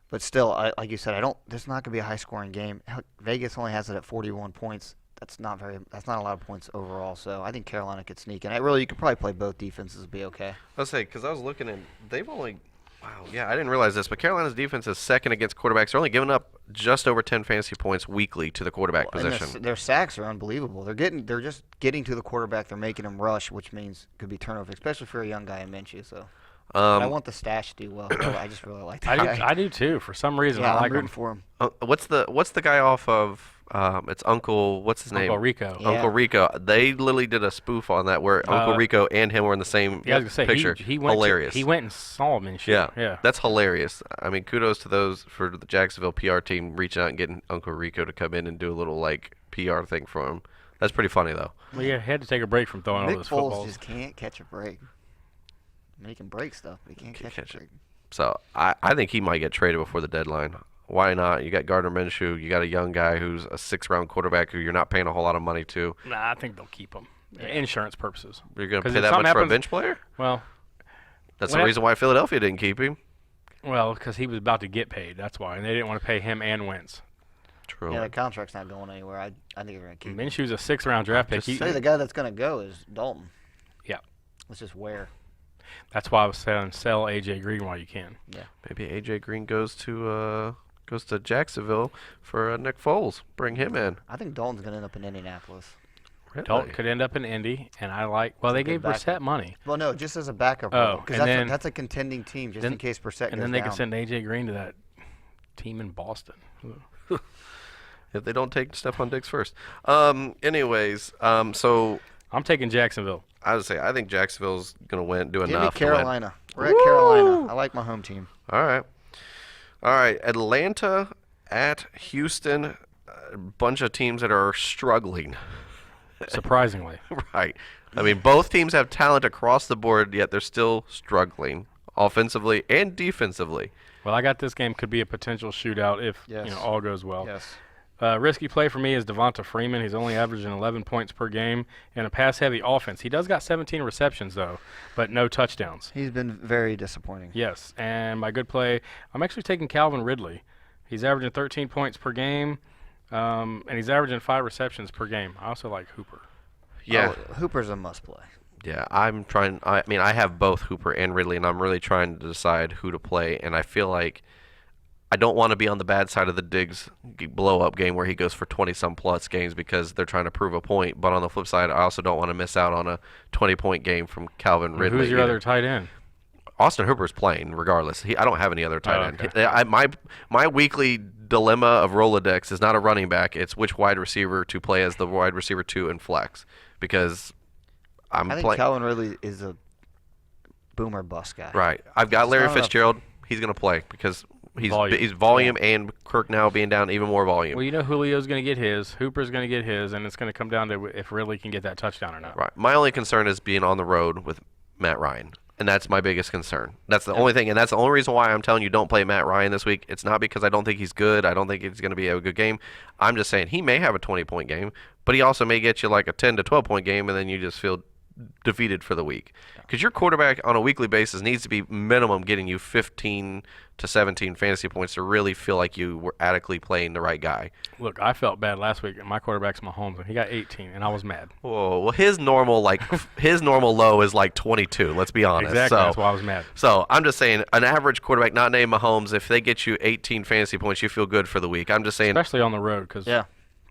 but still, like you said, there's not going to be a high-scoring game. Vegas only has it at 41 points. That's not a lot of points overall. So I think Carolina could sneak in. You could probably play both defenses and be okay. I'll say because I was looking and they've only. Wow, yeah, I didn't realize this, but Carolina's defense is second against quarterbacks. They're only giving up just over 10 fantasy points weekly to the quarterback position. Their sacks are unbelievable. They're just getting to the quarterback. They're making him rush, which means could be turnover, especially for a young guy in Minshew. So I want the stash to do well. I just really like that guy. I do too. For some reason, yeah, I like I'm rooting him. for him. What's the guy off of? It's Uncle. What's his name? Uncle Rico. Yeah. Uncle Rico. They literally did a spoof on that where Uncle Rico and him were in the same Yeah, I was gonna say, picture. He went hilarious. He went and saw him and shit. Yeah, that's hilarious. I mean, kudos to those for the Jacksonville PR team reaching out and getting Uncle Rico to come in and do a little like PR thing for him. That's pretty funny though. Well, yeah, he had to take a break from throwing all Nick those Foles footballs. just can't catch a break. He can break stuff, but he can't catch a break. So I think he might get traded before the deadline. Why not? You got Gardner Minshew. You got a young guy who's a 6th-round quarterback who you're not paying a whole lot of money to. Nah, I think they'll keep him. Insurance purposes. You're going to 'Cause pay if that much something for a happens- bench player? Well, That's the reason why Philadelphia didn't keep him. well, because he was about to get paid. That's why, and they didn't want to pay him and Wentz. True. Yeah, the contract's not going anywhere. I think they're going to keep him. Minshew's a 6th-round draft pick. Say the guy that's going to go is Dalton. Yeah. It's just where. That's why I was saying sell A.J. Green while you can. Yeah. Maybe A.J. Green goes to Jacksonville for Nick Foles. Bring him in. I think Dalton's going to end up in Indianapolis. Really? Dalton could end up in Indy, and well, they gave good Brissett backup. money. Well, no, just as a backup. Oh, because and that's a contending team, just in case Brissett goes And then they down. could send A.J. Green to that team in Boston. If they don't take Stephon Diggs first. Anyways, so I'm taking Jacksonville. I would say I think Jacksonville's going to win, do Give me enough to Carolina. We're at Carolina. I like my home team. win. All right. Atlanta at Houston. A bunch of teams that are struggling. Surprisingly. Right. I mean, both teams have talent across the board, yet they're still struggling offensively and defensively. Well, I got this game could be a potential shootout if Yes. all goes well. Yes. Risky play for me is Devonta Freeman. He's only averaging 11 points per game in a pass-heavy offense. He does got 17 receptions, though, but no touchdowns. He's been very disappointing. Yes, and my good play, I'm actually taking Calvin Ridley. He's averaging 13 points per game, and he's averaging 5 receptions per game. I also like Hooper. Yeah. Oh, Hooper's a must-play. Yeah, I'm trying. I mean, I have both Hooper and Ridley, and I'm really trying to decide who to play. And I feel like I don't want to be on the bad side of the Diggs blow-up game where he goes for 20-some plus games because they're trying to prove a point. But on the flip side, I also don't want to miss out on a 20-point game from Calvin Ridley. Who's your other tight end? Austin Hooper's playing regardless. I don't have any other tight end. Okay. My weekly dilemma of Rolodex is not a running back. It's which wide receiver to play as the wide receiver 2 in flex because I think Calvin Ridley is a boomer bust guy. Right. I've got It's Larry not enough. Fitzgerald. He's going to play because he's Volume. volume and Kirk now being down even more volume. Well, you know Julio's going to get his, Hooper's going to get his, and it's going to come down to if Ridley can get that touchdown or not. Right. My only concern is being on the road with Matt Ryan. And that's my biggest concern. That's the only thing, and that's the only reason why I'm telling you don't play Matt Ryan this week. It's not because I don't think he's good. I don't think it's going to be a good game. I'm just saying he may have a 20-point game, but he also may get you like a 10 to 12-point game, and then you just feel defeated for the week. Because your quarterback on a weekly basis needs to be minimum getting you 15 to 17 fantasy points to really feel like you were adequately playing the right guy. Look, I felt bad last week, and my quarterback's Mahomes, and he got 18, and I was mad. Whoa, well his normal low is like 22. Let's be honest. Exactly, So, that's why I was mad. So I'm just saying, an average quarterback not named Mahomes, if they get you 18 fantasy points, you feel good for the week. I'm just saying. Especially on the road, because Yeah.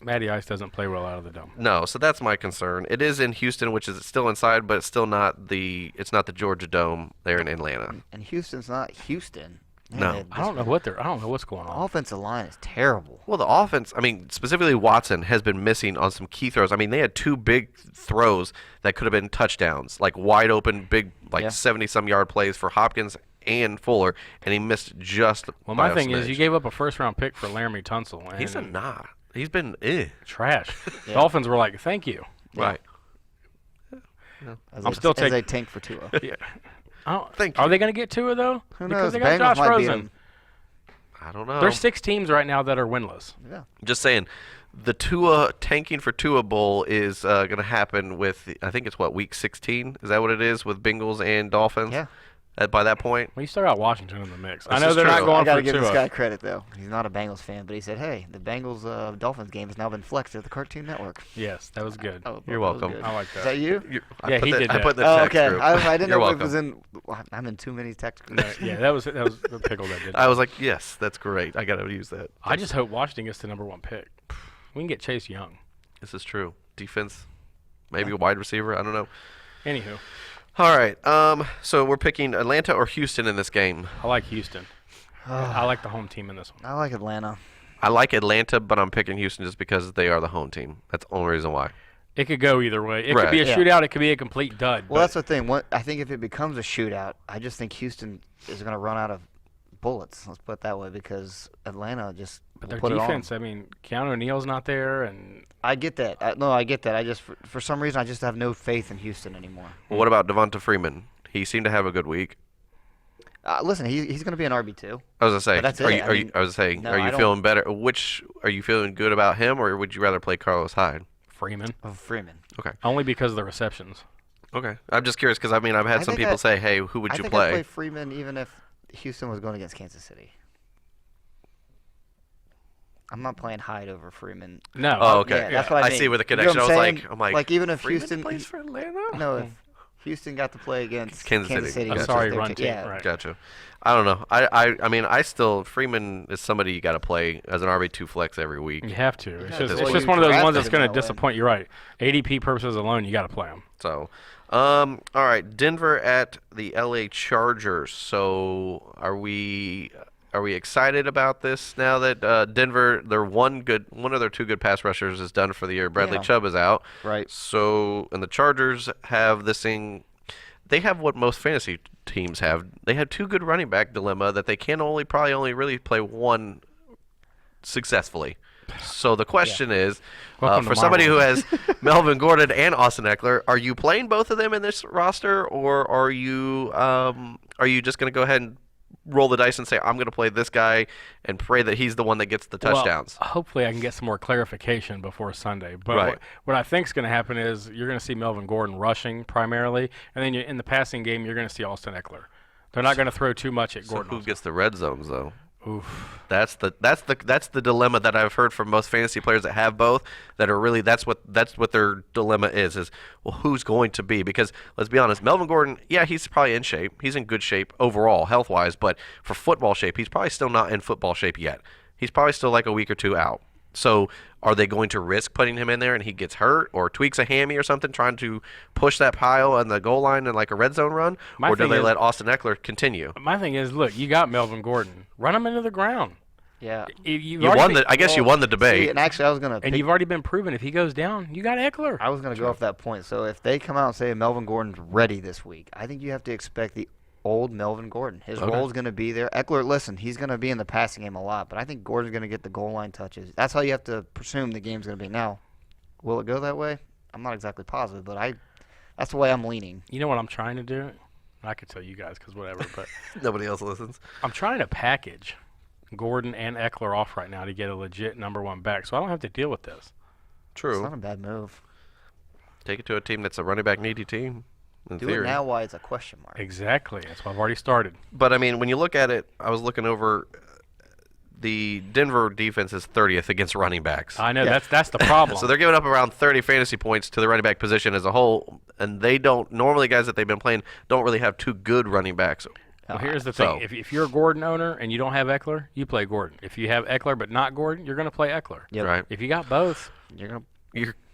Matty Ice doesn't play well out of the dome. No, so that's my concern. It is in Houston, which is still inside, but it's still not the Georgia Dome there in Atlanta. And Houston's not Houston. No. I don't know what's going The on. offensive line is terrible. Well, the offense, I mean, specifically Watson has been missing on some key throws. I mean, they had 2 big throws that could have been touchdowns, like wide open, big, like 70-some yard plays for Hopkins and Fuller, and he missed just. Well, by my a thing is, smidge. you gave up a first-round pick for Laramie Tunsil. And He's He's been trash. Dolphins were like, thank you. Right. As I'm they, still as taking- they tank for Tua. Yeah. Thank Are you. they going to get Tua, though? Who Because knows? they The got Bengals Josh might beat Rosen. them. I don't know. There's 6 teams right now that are winless. Yeah. Just saying, the Tua tanking for Tua Bowl is going to happen with, I think it's week 16? Is that what it is with Bengals and Dolphins? Yeah. By that point? Well, you still got Washington in the mix. I This know is they're not true. going I got to for give this Tua. guy credit, though. He's not a Bengals fan, but he said, hey, the Bengals Dolphins game has now been flexed at the Cartoon Network. Yes, that was good. Oh, You're that was welcome. good. I like Is that. that you? I Yeah, put he the, did I that. put the Oh, text okay. group. I didn't You're know if welcome. it was in. I'm in too many text No, groups. yeah, that was the pickle that did. I was like, yes, that's great. I got to use that. I just hope Washington gets the #1 pick. We can get Chase Young. This is true. Defense, maybe a wide receiver. I don't know. Anywho, All right. So we're picking Atlanta or Houston in this game. I like Houston. I like the home team in this one. I like Atlanta. I like Atlanta, but I'm picking Houston just because they are the home team. That's the only reason why. It could go either way. It Right. could be a Yeah. shootout. It could be a complete dud. Well, but that's the thing. I think if it becomes a shootout, I just think Houston is going to run out of bullets. Let's put it that way, because Atlanta just but will their put defense, it I mean, Keanu Neal's not there, and on. I get that. No, I get that. I just for some reason I just have no faith in Houston anymore. Well, what about Devonta Freeman? He seemed to have a good week. Listen, he's going to be an RB2. I was gonna say, But that's are it. you, I are you, mean, I was saying, no, are I you don't- feeling better? Are you feeling good about him, or would you rather play Carlos Hyde? Freeman. Of Freeman. Okay. Only because of the receptions. Okay. I'm just curious because I mean I've had I some think people say, hey, who would I you think play? I'd play Freeman even if Houston was going against Kansas City. I'm not playing Hyde over Freeman. No. Oh, okay. Yeah, that's what I mean. see where the You know what connection. I'm saying? I'm like, even if Freeman Houston plays for Atlanta. No, if Houston got to play against Kansas City. I'm Gotcha. sorry, which is run their team. yeah. Right. Gotcha. I don't know. I mean I still Freeman is somebody you got to play as an RB2 flex every week. You have to. It's Yeah, just, that's it's why just you one of those draft ones that's them going that to way. disappoint. You're right. ADP purposes alone, you got to play them. So, all right, Denver at the LA Chargers. So, are we excited about this now that Denver, one of their 2 good pass rushers is done for the year. Bradley Yeah. Chubb is out. Right. So, and the Chargers have this thing. They have what most fantasy teams have. They have 2 good running back dilemma that they can probably only really play one successfully. So the question is, Welcome to for my somebody who world. has Melvin Gordon and Austin Eckler, are you playing both of them in this roster, or are you just going to go ahead and roll the dice and say I'm going to play this guy and pray that he's the one that gets the touchdowns? Well, hopefully, I can get some more clarification before Sunday. But Right. what I think is going to happen is you're going to see Melvin Gordon rushing primarily, and then in the passing game, you're going to see Austin Eckler. They're not going to throw too much at So Gordon. who also. gets the red zones though? Oof. That's the dilemma that I've heard from most fantasy players that have both, that are really that's what their dilemma is well, who's going to be, because let's be honest, Melvin Gordon, yeah, he's probably in shape. He's in good shape overall health wise, but for football shape, he's probably still not in football shape yet. He's probably still like a week or two out. So are they going to risk putting him in there and he gets hurt or tweaks a hammy or something, trying to push that pile on the goal line in like a red zone run? Or do they let Austin Eckler continue? My thing is, look, you got Melvin Gordon. Run him into the ground. Yeah. You won the debate. See, and actually, I was gonna. And you've already been proven if he goes down, you got Eckler. I was gonna go off that point. So if they come out and say Melvin Gordon's ready this week, I think you have to expect the old Melvin Gordon. His role's gonna be there. Eckler, listen, he's gonna be in the passing game a lot, but I think Gordon's gonna get the goal line touches. That's how you have to presume the game's gonna be. Now, will it go that way? I'm not exactly positive, but that's the way I'm leaning. You know what I'm trying to do? I could tell you guys because whatever, but nobody else listens. I'm trying to package Gordon and Eckler off right now to get a legit number one back, so I don't have to deal with this. True. It's not a bad move. Take it to a team that's a running back needy team. Do it now while it's a question mark. Exactly. That's why I've already started. But I mean, when you look at it, I was looking over. The Denver defense is 30th against running backs. I know that's the problem. So they're giving up around 30 fantasy points to the running back position as a whole, and they don't normally, guys that they've been playing don't really have two good running backs. Well, here's the thing: if you're a Gordon owner and you don't have Eckler, you play Gordon. If you have Eckler but not Gordon, you're going to play Eckler. Yep. Right. If you got both, you're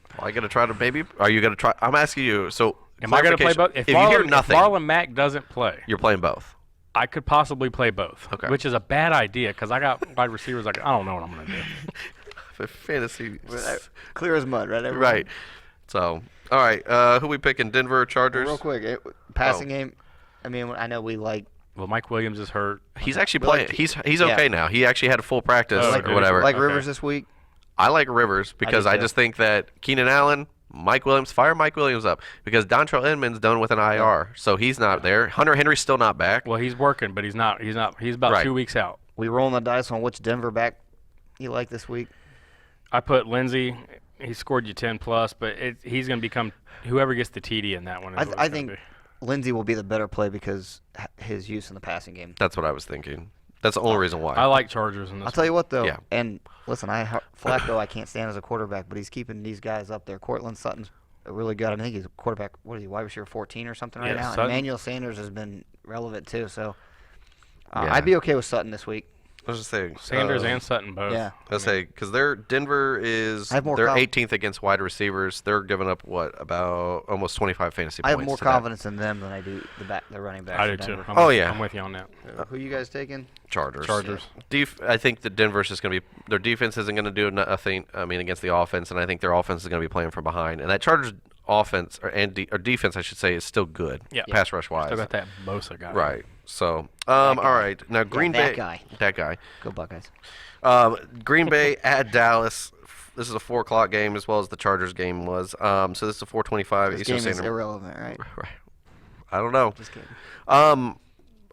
probably going to try to maybe. Are you going to try? I'm asking you. So am I going to play both? If you hear nothing, if Marlon Mack doesn't play, you're playing both. I could possibly play both, okay. Which is a bad idea because I got wide receivers. Like I don't know what I'm going to do. Fantasy, clear as mud, right? Everyone? Right. So, all right, who we picking? Denver Chargers. Real quick, passing game. I mean, I know we like. Well, Mike Williams is hurt. He's actually playing. He's okay now. He actually had a full practice or whatever. Like Rivers this week. I like Rivers because I just think that Keenan Allen, Mike Williams, fire Mike Williams up because Dontrell Inman's done with an IR, so he's not there. Hunter Henry's still not back. Well, he's working, but he's not. He's about 2 weeks out. We rolling the dice on which Denver back you like this week. I put Lindsey. He scored you 10 plus, but he's going to become whoever gets the TD in that one. I think Lindsey will be the better play because his use in the passing game. That's what I was thinking. That's the only reason why. I like Chargers in this. I'll tell you what though. Yeah. And listen, Flacco I can't stand as a quarterback, but he's keeping these guys up there. Cortland Sutton's really good. I think he's a quarterback. What is he? Wide receiver 14 or something right now. Sutton. Emmanuel Sanders has been relevant too. So I'd be okay with Sutton this week. I was just saying Sanders and Sutton both. Yeah. I was say because Denver is they're 18th against wide receivers. They're giving up about almost 25 fantasy points. I have more confidence in them than I do the running backs. I do too. I'm with you on that. Who you guys taking? Chargers. Yeah. I think the Denver's just going to be their defense isn't going to do nothing. I mean against the offense, and I think their offense is going to be playing from behind. And that Chargers offense or defense, I should say, is still good. Yeah. Pass rush wise. Still got that Bosa guy. Right. So, all right. Now Green Bay. That guy. Go Buckeyes. Green Bay at Dallas. This is a 4:00 game as well as the Chargers game was. So this is a 4:25 Eastern Standard. This game is Standard. irrelevant, right? Right. I don't know. Just kidding.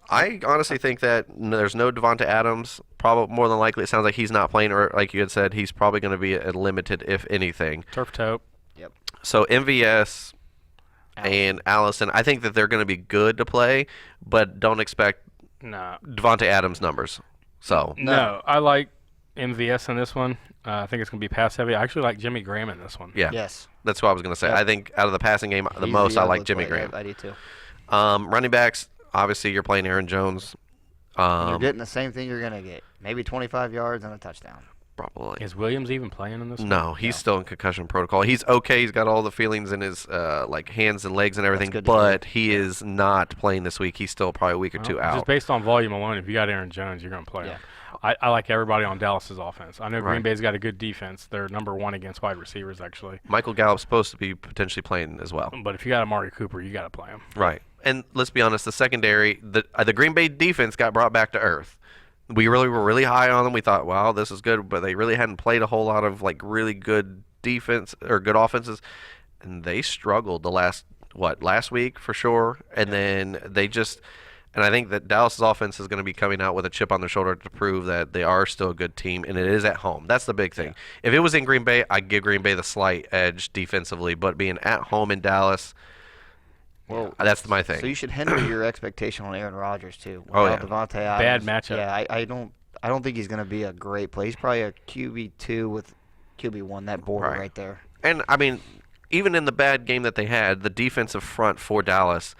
I honestly think that there's no Devonta Adams. Probably more than likely, it sounds like he's not playing, or like you had said, he's probably going to be a limited, if anything. Turf toe. Yep. So MVS and Allison, I think that they're going to be good to play, but don't expect Devonta Adams numbers. So no, I like MVS in this one. I think it's going to be pass heavy. I actually like Jimmy Graham in this one. Yeah. Yes. That's what I was going to say. Yep. I think out of the passing game, the most I like Jimmy Graham. Yeah, I do too. Running backs, obviously you're playing Aaron Jones. You're getting the same thing you're going to get. Maybe 25 yards and a touchdown. Probably. Is Williams even playing in this one? No, he's still in concussion protocol. He's okay. He's got all the feelings in his like hands and legs and everything, but he is not playing this week. He's still probably a week or two out. Just based on volume alone, if you got Aaron Jones, you're going to play him. I like everybody on Dallas's offense. I know Green Bay's got a good defense. They're number one against wide receivers, actually. Michael Gallup's supposed to be potentially playing as well. But if you got Amari Cooper, you got to play him. Right. And let's be honest, the secondary, the Green Bay defense got brought back to earth. We were really high on them. We thought, wow, this is good, but they really hadn't played a whole lot of like really good defense or good offenses, and they struggled last week for sure. And then and I think that Dallas's offense is going to be coming out with a chip on their shoulder to prove that they are still a good team, and it is at home. That's the big thing. Yeah. If it was in Green Bay, I'd give Green Bay the slight edge defensively, but being at home in Dallas, well, that's my thing. So you should hinder your expectation on Aaron Rodgers too. Devontae Adams. Bad matchup. Yeah, I don't. I don't think he's going to be a great play. He's probably a QB2 with QB1, that border right there. And, I mean, even in the bad game that they had, the defensive front for Dallas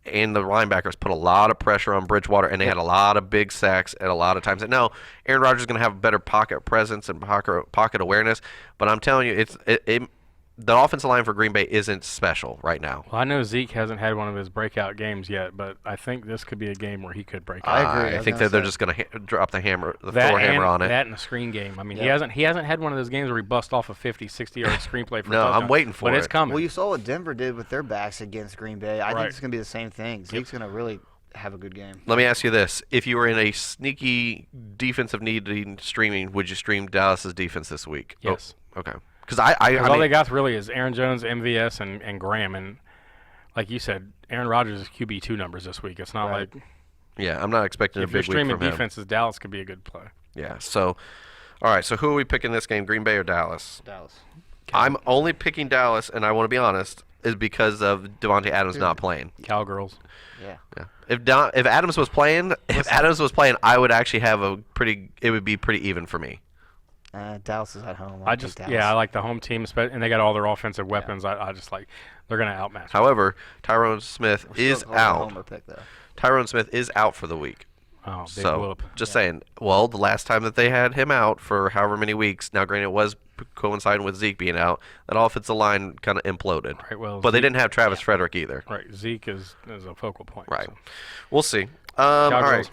and the linebackers put a lot of pressure on Bridgewater, and they had a lot of big sacks at a lot of times. And now Aaron Rodgers is going to have better pocket presence and pocket awareness, but I'm telling you, the offensive line for Green Bay isn't special right now. Well, I know Zeke hasn't had one of his breakout games yet, but I think this could be a game where he could break out. I agree. I think that they're just going to drop the Thor hammer on it. That and a screen game. I mean, he hasn't had one of those games where he busts off a 50, 60-yard screenplay for a touchdown. I'm waiting for it. But it's coming. Well, you saw what Denver did with their backs against Green Bay. I think Right. it's going to be the same thing. Zeke's going to really have a good game. Let me ask you this. If you were in a sneaky defensive need streaming, would you stream Dallas's defense this week? Yes. Oh, okay. Because I all mean, they got really is Aaron Jones, MVS, and Graham. And like you said, Aaron Rodgers is QB2 numbers this week. It's not like yeah, I'm not expecting a if you're big week streaming from him. defenses, Dallas could be a good play. Yeah. So, all right. So who are we picking this game? Green Bay or Dallas? Dallas. I'm only picking Dallas, and I want to be honest, is because of Devontae Adams not playing. Cowgirls. Yeah. Yeah. If Adams was playing, I would actually have it would be pretty even for me. Dallas is at home. I like the home team, and they got all their offensive weapons. I just like they're going to outmatch. However, Tyrone Smith is out. Homer pick, though. Tyrone Smith is out for the week. Oh, big So, whoop. just saying. Well, the last time that they had him out for however many weeks, now granted it was coinciding with Zeke being out, that offensive line kind of imploded. Right, well, but they Zeke- didn't have Travis Frederick either. Right, Zeke is a focal point. Right. So. We'll see. All right. Cowgirls.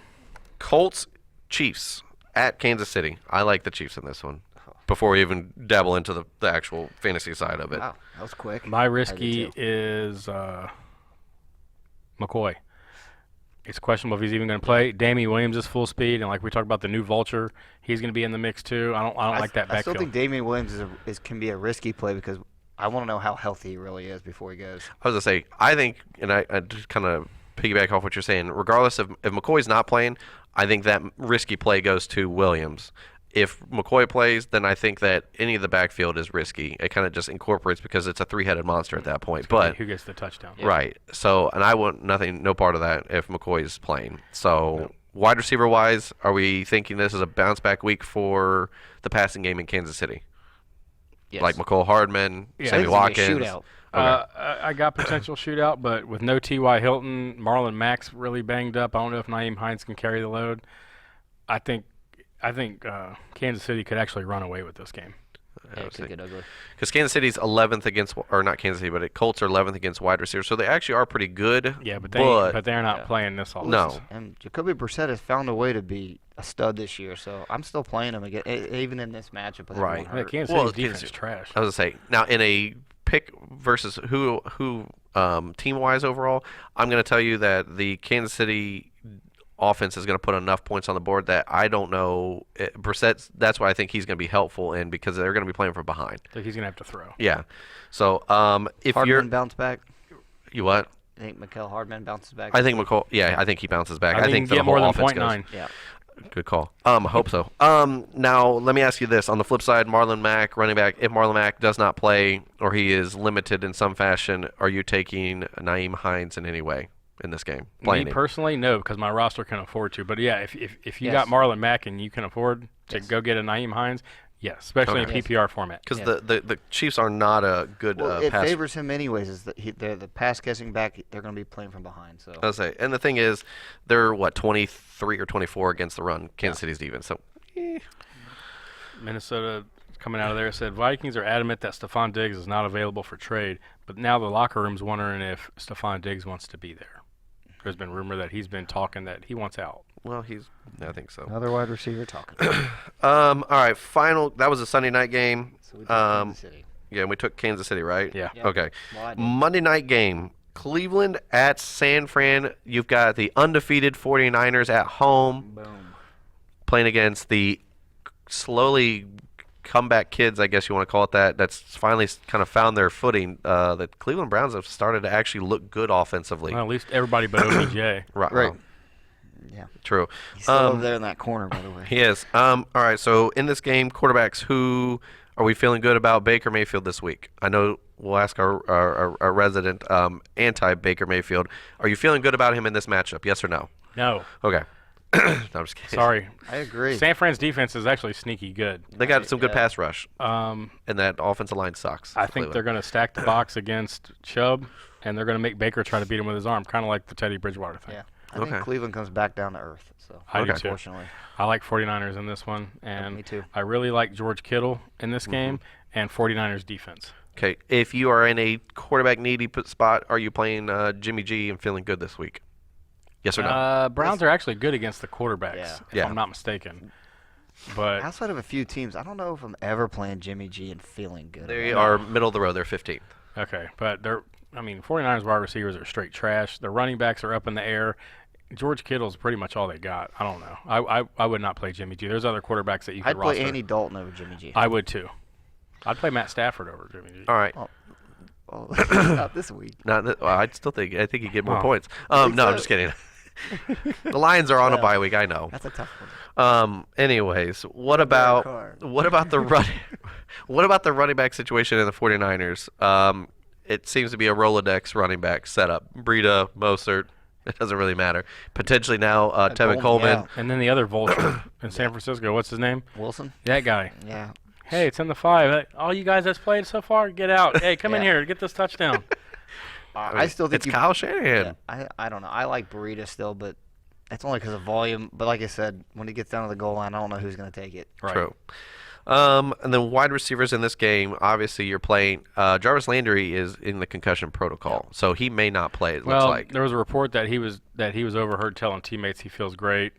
Colts, Chiefs at Kansas City. I like the Chiefs in this one. Before we even dabble into the actual fantasy side of it. Wow, that was quick. My I risky did too. is McCoy. It's questionable if he's even going to play. Damian Williams is full speed, and like we talked about the new vulture, he's going to be in the mix too. I don't like that I still backfield. think Damian Williams can be a risky play because I want to know how healthy he really is before he goes. I was going to say, I think, and I just kind of piggyback off what you're saying, regardless of if McCoy's not playing, I think that risky play goes to Williams. If McCoy plays, then I think that any of the backfield is risky. It kind of just incorporates because it's a three-headed monster at that point. But who gets the touchdown? right. So, and I want no part of that if McCoy is playing. So, wide receiver wise, are we thinking this is a bounce back week for the passing game in Kansas City? Yes. Like McCole Hardman, Yeah. Sammy It's gonna be a Watkins. shootout. I got potential shootout, but with no T.Y. Hilton, Marlon Mack's really banged up. I don't know if Nyheim Hines can carry the load. I think Kansas City could actually run away with this game. Yeah, it could get ugly. Because Kansas City's 11th against, or not Kansas City, but Colts are 11th against wide receivers, so they actually are pretty good. Yeah, but they're not playing this all. No. And Jacoby Brissett has found a way to be a stud this year, so I'm still playing him again, even in this matchup. With Right. everyone Yeah, hurt. Kansas Well, City's defense Kansas- is trash. I was going to say, now in a pick versus who team-wise overall, I'm going to tell you that the Kansas City offense is going to put enough points on the board that I don't know. Brissett, that's why I think he's going to be helpful in because they're going to be playing from behind. So he's gonna have to throw. Yeah. So if Hardman you're bounce back. you what? I think Mikael Hardman bounces back. I think McCall. Yeah, I think he bounces back. I think he think can the get more whole than offense goes. 0.9. Yeah. Good call. Hope so. Now let me ask you this: on the flip side, Marlon Mack, running back. If Marlon Mack does not play or he is limited in some fashion, are you taking Nyheim Hines in any way in this game? Me Playing him? personally, no, because my roster can afford to. But yeah, if you Yes. got Marlon Mack and you can afford to Yes. go get a Nyheim Hines, yes, especially Okay. in PPR format. Because Yeah. the Chiefs are not a good Well, it pass. favors him anyways. Is that they're the pass catching back? They're going to be playing from behind. So I was say, and the thing is, they're 23 or 24 against the run. Kansas City's defense. So Minnesota coming out of there said Vikings are adamant that Stephon Diggs is not available for trade, but now the locker room's wondering if Stephon Diggs wants to be there. There's been rumor that he's been talking that he wants out. well, I think so. another wide receiver talking. All right, final. That was a Sunday night game. So we took Kansas City. Yeah, and we took Kansas City, right? Yeah. Yeah. Okay. Well, I did. Monday night game. Cleveland at San Fran. You've got the undefeated 49ers at home Boom. playing against the slowly comeback kids, I guess you want to call it that. That's finally kind of found their footing. The Cleveland Browns have started to actually look good offensively. Well, at least everybody but OBJ. Right. Right. well, Yeah. true. He's still over there in that corner, by the way. He is. All right. So in this game, quarterbacks, who are we feeling good about Baker Mayfield this week? I know we'll ask our resident anti-Baker Mayfield. Are you feeling good about him in this matchup? Yes or no? No. Okay. No, I'm just kidding. Sorry. I agree. San Fran's defense is actually sneaky good. They got some good Yeah. pass rush, Um, and that offensive line sucks. I think they're going to stack the box against Chubb, and they're going to make Baker try to beat him with his arm, kind of like the Teddy Bridgewater thing. Yeah. I Okay. think Cleveland comes back down to earth. So I do Okay. too. unfortunately. I like 49ers in this one, and me too. I really like George Kittle in this game and 49ers defense. Okay, if you are in a quarterback needy spot, are you playing Jimmy G and feeling good this week? Yes or no? Browns are actually good against the quarterbacks, Yeah. if Yeah. I'm not mistaken. But Outside of a few teams, I don't know if I'm ever playing Jimmy G and feeling good. They about are middle of the road. They're 15th. okay, but 49ers wide receivers are straight trash. The running backs are up in the air. George Kittle's pretty much all they got. I don't know. I would not play Jimny G. There's other quarterbacks that you it. could I'd play roster. Andy Dalton over Jimmy G. I would too. I'd play Matt Stafford over Jimmy G. All right. Oh, not this week. Well, I think you get more Oh. points. No, so. I'm just kidding. The Lions are on a bye week. I know. That's a tough one. Anyways, what about Carr. what about the running back situation in the 49ers? It seems to be a Rolodex running back setup. Breida, Mostert, it doesn't really matter. Potentially now Tevin Coleman. yeah. And then the other vulture in San Francisco, what's his name? Wilson? That guy. Yeah. Hey, it's in the 5. Hey, all you guys that's played so far, get out. Hey, come in Yeah. here, get this touchdown. I still think it's Kyle Shanahan. Yeah, I don't know. I like Burrito still, but it's only because of volume. But like I said, when he gets down to the goal line, I don't know who's going to take it. Right. True. And then wide receivers in this game, obviously you're playing. Jarvis Landry is in the concussion protocol, so he may not play. It looks Well, like. there was a report that he was overheard telling teammates he feels great.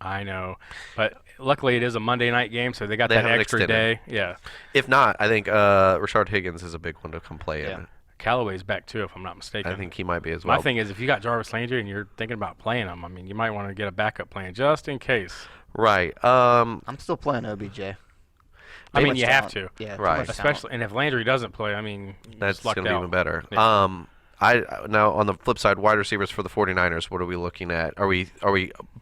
I know, but luckily it is a Monday night game, so they got They that have it extra extended. day. Yeah, If not, I think Rashard Higgins is a big one to come play Yeah. in. Callaway's back too, if I'm not mistaken. I think he might be as well. My thing is, if you got Jarvis Landry and you're thinking about playing him, I mean, you might want to get a backup plan just in case. Right. I'm still playing OBJ. I Too mean, much you have talent. to. Yeah, too Right. much talent. Especially, and if Landry doesn't play, I mean, That's just lucked going to be out. even better. Yeah. I now on the flip side, wide receivers for the 49ers. What are we looking at? Are we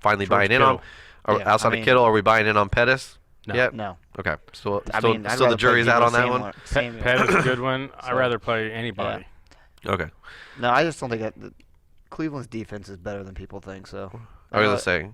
finally George buying in on? Kittle. Yeah, Outside I mean- of Kittle, are we buying in on Pettis? No. Yet? No. Okay. So I still, mean, I'd still the rather play jury's out Deebo on that Samuel- one. Samuel. Pettis a good one. I'd So- rather play anybody. Okay. No, I just don't think that Cleveland's defense is better than people think. So I was gonna say.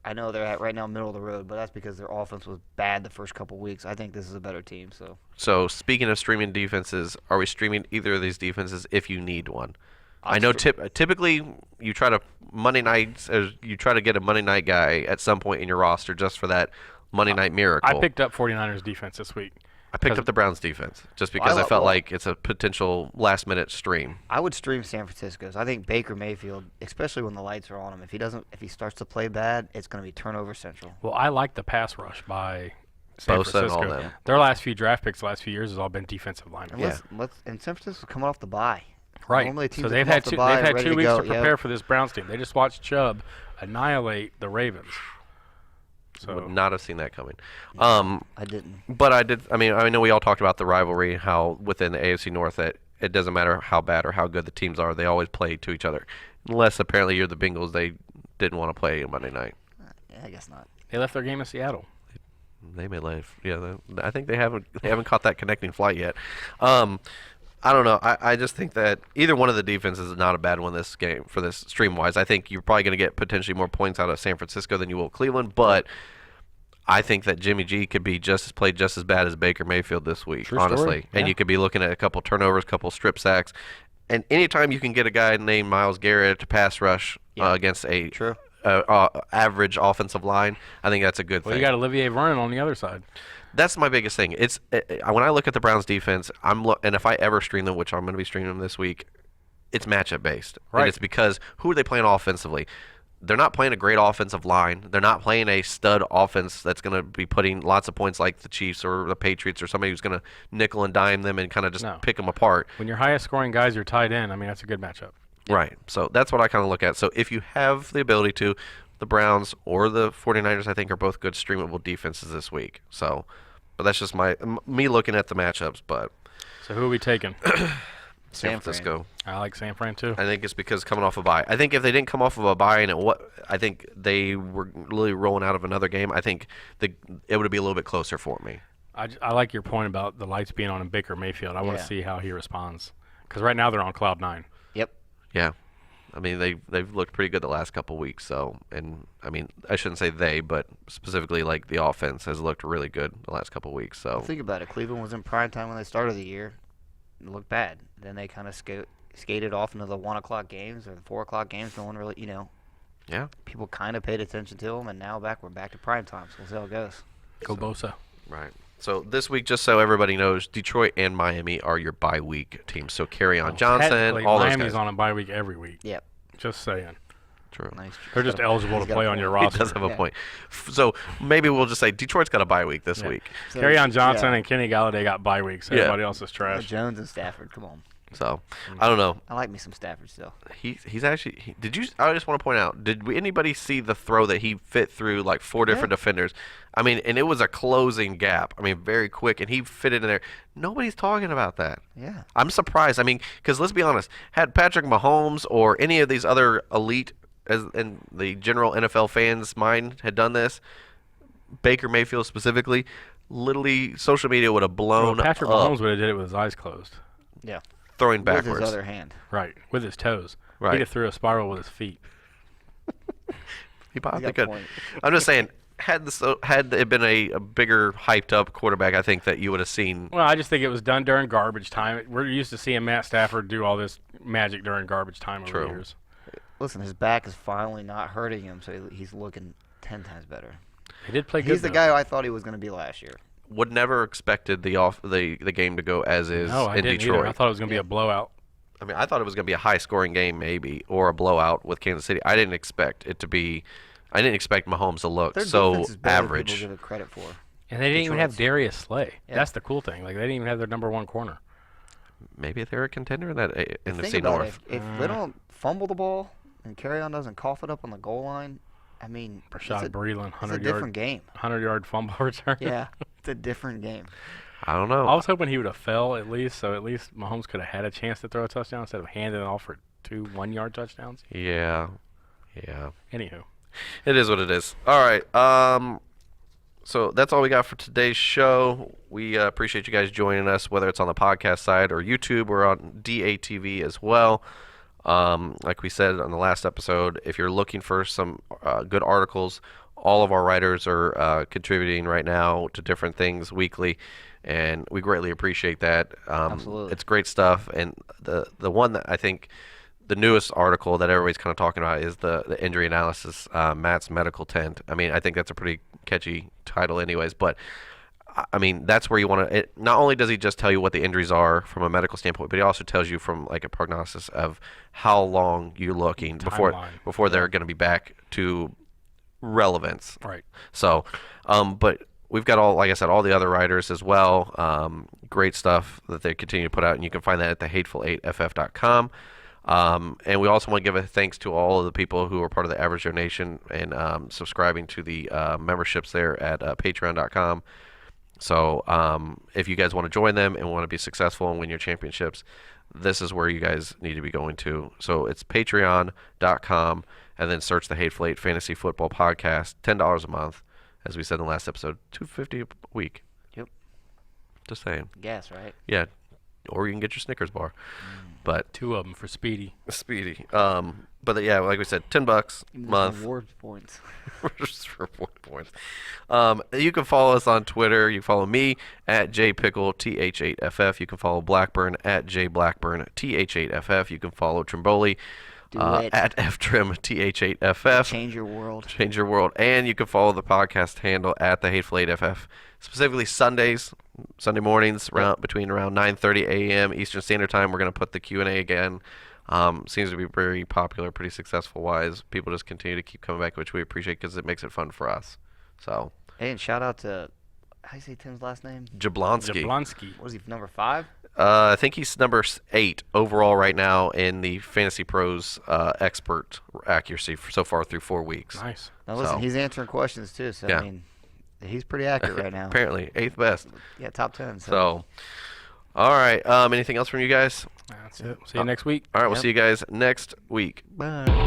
I know they're at right now middle of the road, but that's because their offense was bad the first couple weeks. I think this is a better team. So Speaking of streaming defenses, are we streaming either of these defenses if you need one? I know typically you try to Monday nights, you try to get a Monday night guy at some point in your roster just for that Monday night miracle. I picked up 49ers defense this week. I picked up the Browns defense just because I felt like it's a potential last minute stream. I would stream San Francisco's. I think Baker Mayfield, especially when the lights are on him, if he starts to play bad, it's going to be turnover central. Well, I like the pass rush by San Bosa and all Francisco. them. Their last few draft picks, the last few years, has all been defensive linemen. And San Francisco's coming off the bye. Right. Normally teams So that they've come had off the two. bye They've had ready 2 weeks go. to prepare for this Browns team. They just watched Chubb annihilate the Ravens. Would So not have seen that coming. I didn't. But I did. I mean, I know we all talked about the rivalry, how within the AFC North that it doesn't matter how bad or how good the teams are, they always play to each other. Unless apparently you're the Bengals, they didn't want to play on Monday night. Yeah, I guess not. they left their game in Seattle. They may leave. Yeah, I think they haven't caught that connecting flight yet. I don't know. I just think that either one of the defenses is not a bad one this game for this stream wise. I think you're probably going to get potentially more points out of San Francisco than you will Cleveland, but I think that Jimmy G could be played just as bad as Baker Mayfield this week, True honestly. story. And Yeah. you could be looking at a couple turnovers, couple strip sacks, and anytime you can get a guy named Myles Garrett to pass rush against a True. average offensive line, I think that's a good Well, thing. you got Olivier Vernon on the other side. That's my biggest thing. It's when I look at the Browns defense, and if I ever stream them, which I'm going to be streaming them this week, it's matchup based. Right. And it's because who are they playing offensively? They're not playing a great offensive line. They're not playing a stud offense that's going to be putting lots of points like the Chiefs or the Patriots or somebody who's going to nickel and dime them and kind of just No. pick them apart. When your highest scoring guys are tied in, I mean, that's a good matchup. Right. So that's what I kind of look at. So if you have the ability to, the Browns or the 49ers, I think, are both good streamable defenses this week. So, but that's just me looking at the matchups. But So who are we taking? San Fran. Francisco. I like San Fran too. I think it's because coming off a bye. I think if they didn't come off of a bye and I think they were really rolling out of another game, I think it would be a little bit closer for me. I like your point about the lights being on in Baker Mayfield. I want to Yeah. see how he responds because right now they're on cloud 9. Yep. Yeah. I mean, they've looked pretty good the last couple weeks. So, and I mean, I shouldn't say they, but specifically like the offense has looked really good the last couple weeks. So Think about it. Cleveland was in prime time when they started the year. It looked bad. Then they kind of skated off into the 1 o'clock games or the 4 o'clock games. No one really, yeah, people kind of paid attention to them, and now we're back to prime time. So we'll see how it goes. Go Bosa. right. So this week, just so everybody knows, Detroit and Miami are your bye week teams. So Kerryon Johnson, Technically, all those Miami's guys. on a bye week every week. Yep. Just saying. True. Nice. They're just eligible to He's got play a on your point. roster. He does have a Yeah. point. So maybe we'll just say Detroit's got a bye week this Yeah. week. So Kerryon Johnson yeah. and Kenny Galladay got bye weeks. Yeah. Everybody else is trash. Jones and Stafford. Come on. So I don't know. I like me some Stafford still. He's actually. Did you? I just want to point out. Did anybody see the throw that he fit through like 4 different defenders? I mean, and it was a closing gap. I mean, very quick, and he fitted in there. Nobody's talking about that. Yeah. I'm surprised. I mean, because let's be honest, had Patrick Mahomes or any of these other elite, as in the general NFL fans' mind, had done this, Baker Mayfield specifically, literally social media would have blown Well, Patrick up Mahomes would have did it with his eyes closed. Yeah. throwing With backwards. his other hand. Right. With his toes. Right. He'd have threw a spiral with his feet. He probably got a could. point. I'm just saying, had it been a bigger hyped up quarterback, I think that you would have seen. Well, I just think it was done during garbage time. We're used to seeing Matt Stafford do all this magic during garbage time over True. the years. Listen, his back is finally not hurting him, so he's looking 10 times better. He did play good. He's the though. guy who I thought he was going to be last year. Would never expected the game to go as is No, I in didn't Detroit. either. I thought it was going to be a blowout. I mean, I thought it was going to be a high scoring game maybe or a blowout with Kansas City. I didn't expect it to be. I didn't expect Mahomes to look Their so defense is better than average. people give it credit for. And they didn't even have Detroit's. Darius Slay. Yeah. That's the cool thing. Like they didn't even have their number one corner. Maybe they're a contender in that Think NFC about North. it. If they don't fumble the ball and Kerryon doesn't cough it up on the goal line, I mean, Rashad Breeland, it's a different game. 100-yard fumble return. Yeah, it's a different game. I don't know. I was hoping he would have fell at least, so at least Mahomes could have had a chance to throw a touchdown instead of handing it off for 2 1-yard touchdowns. Yeah. Anywho. It is what it is. All right. So that's all we got for today's show. We appreciate you guys joining us, whether it's on the podcast side or YouTube. We're on DATV as well. Like we said on the last episode, if you're looking for some good articles, all of our writers are contributing right now to different things weekly, and we greatly appreciate that. Absolutely. It's great stuff. And the one that I think the newest article that everybody's kind of talking about is the injury analysis, Matt's medical tent. I mean, I think that's a pretty catchy title anyways, but I mean, that's where you want to, not only does he just tell you what the injuries are from a medical standpoint, but he also tells you from like a prognosis of how long you're looking Timeline. before they're going to be back to relevance. Right. So, but we've got like I said, all the other writers as well. Great stuff that they continue to put out, and you can find that at thehateful8ff.com. And we also want to give a thanks to all of the people who are part of the Average Joe Nation and subscribing to the memberships there at patreon.com. So if you guys want to join them and want to be successful and win your championships, this is where you guys need to be going to. So it's patreon.com and then search the Hateful Eight Fantasy Football Podcast, $10 a month. As we said in the last episode, $2.50 a week. Yep. Just saying. Gas, right? Yeah. Or you can get your Snickers bar. But 2 of them for Speedy. Speedy. But yeah, like we said, $10 a month. Reward points. Just for 4 points. You can follow us on Twitter. You can follow me at jpickle_th8ff. You can follow Blackburn at jblackburn_th8ff. You can follow Trimboli Do it. at ftrimth8ff. Change your world. Change your world. And you can follow the podcast handle at the Hateful 8ff. Specifically Sunday mornings, between around 9:30 a.m. Eastern Standard Time. We're going to put the Q&A again. Seems to be very popular, pretty successful wise. People just continue to keep coming back, which we appreciate because it makes it fun for us. So, Hey, and shout out to, how do you say Tim's last name? Jablonski. Jablonski. What is he, number 5? I think he's number 8 overall right now in the Fantasy Pros expert accuracy so far through 4 weeks. Nice. Now listen, So- he's answering questions too, so Yeah. I mean, he's pretty accurate right now. Apparently, 8th best. Yeah, top 10. So, all right. Anything else from you guys? That's it. See you next week. All right, we'll Yep. see you guys next week. Bye.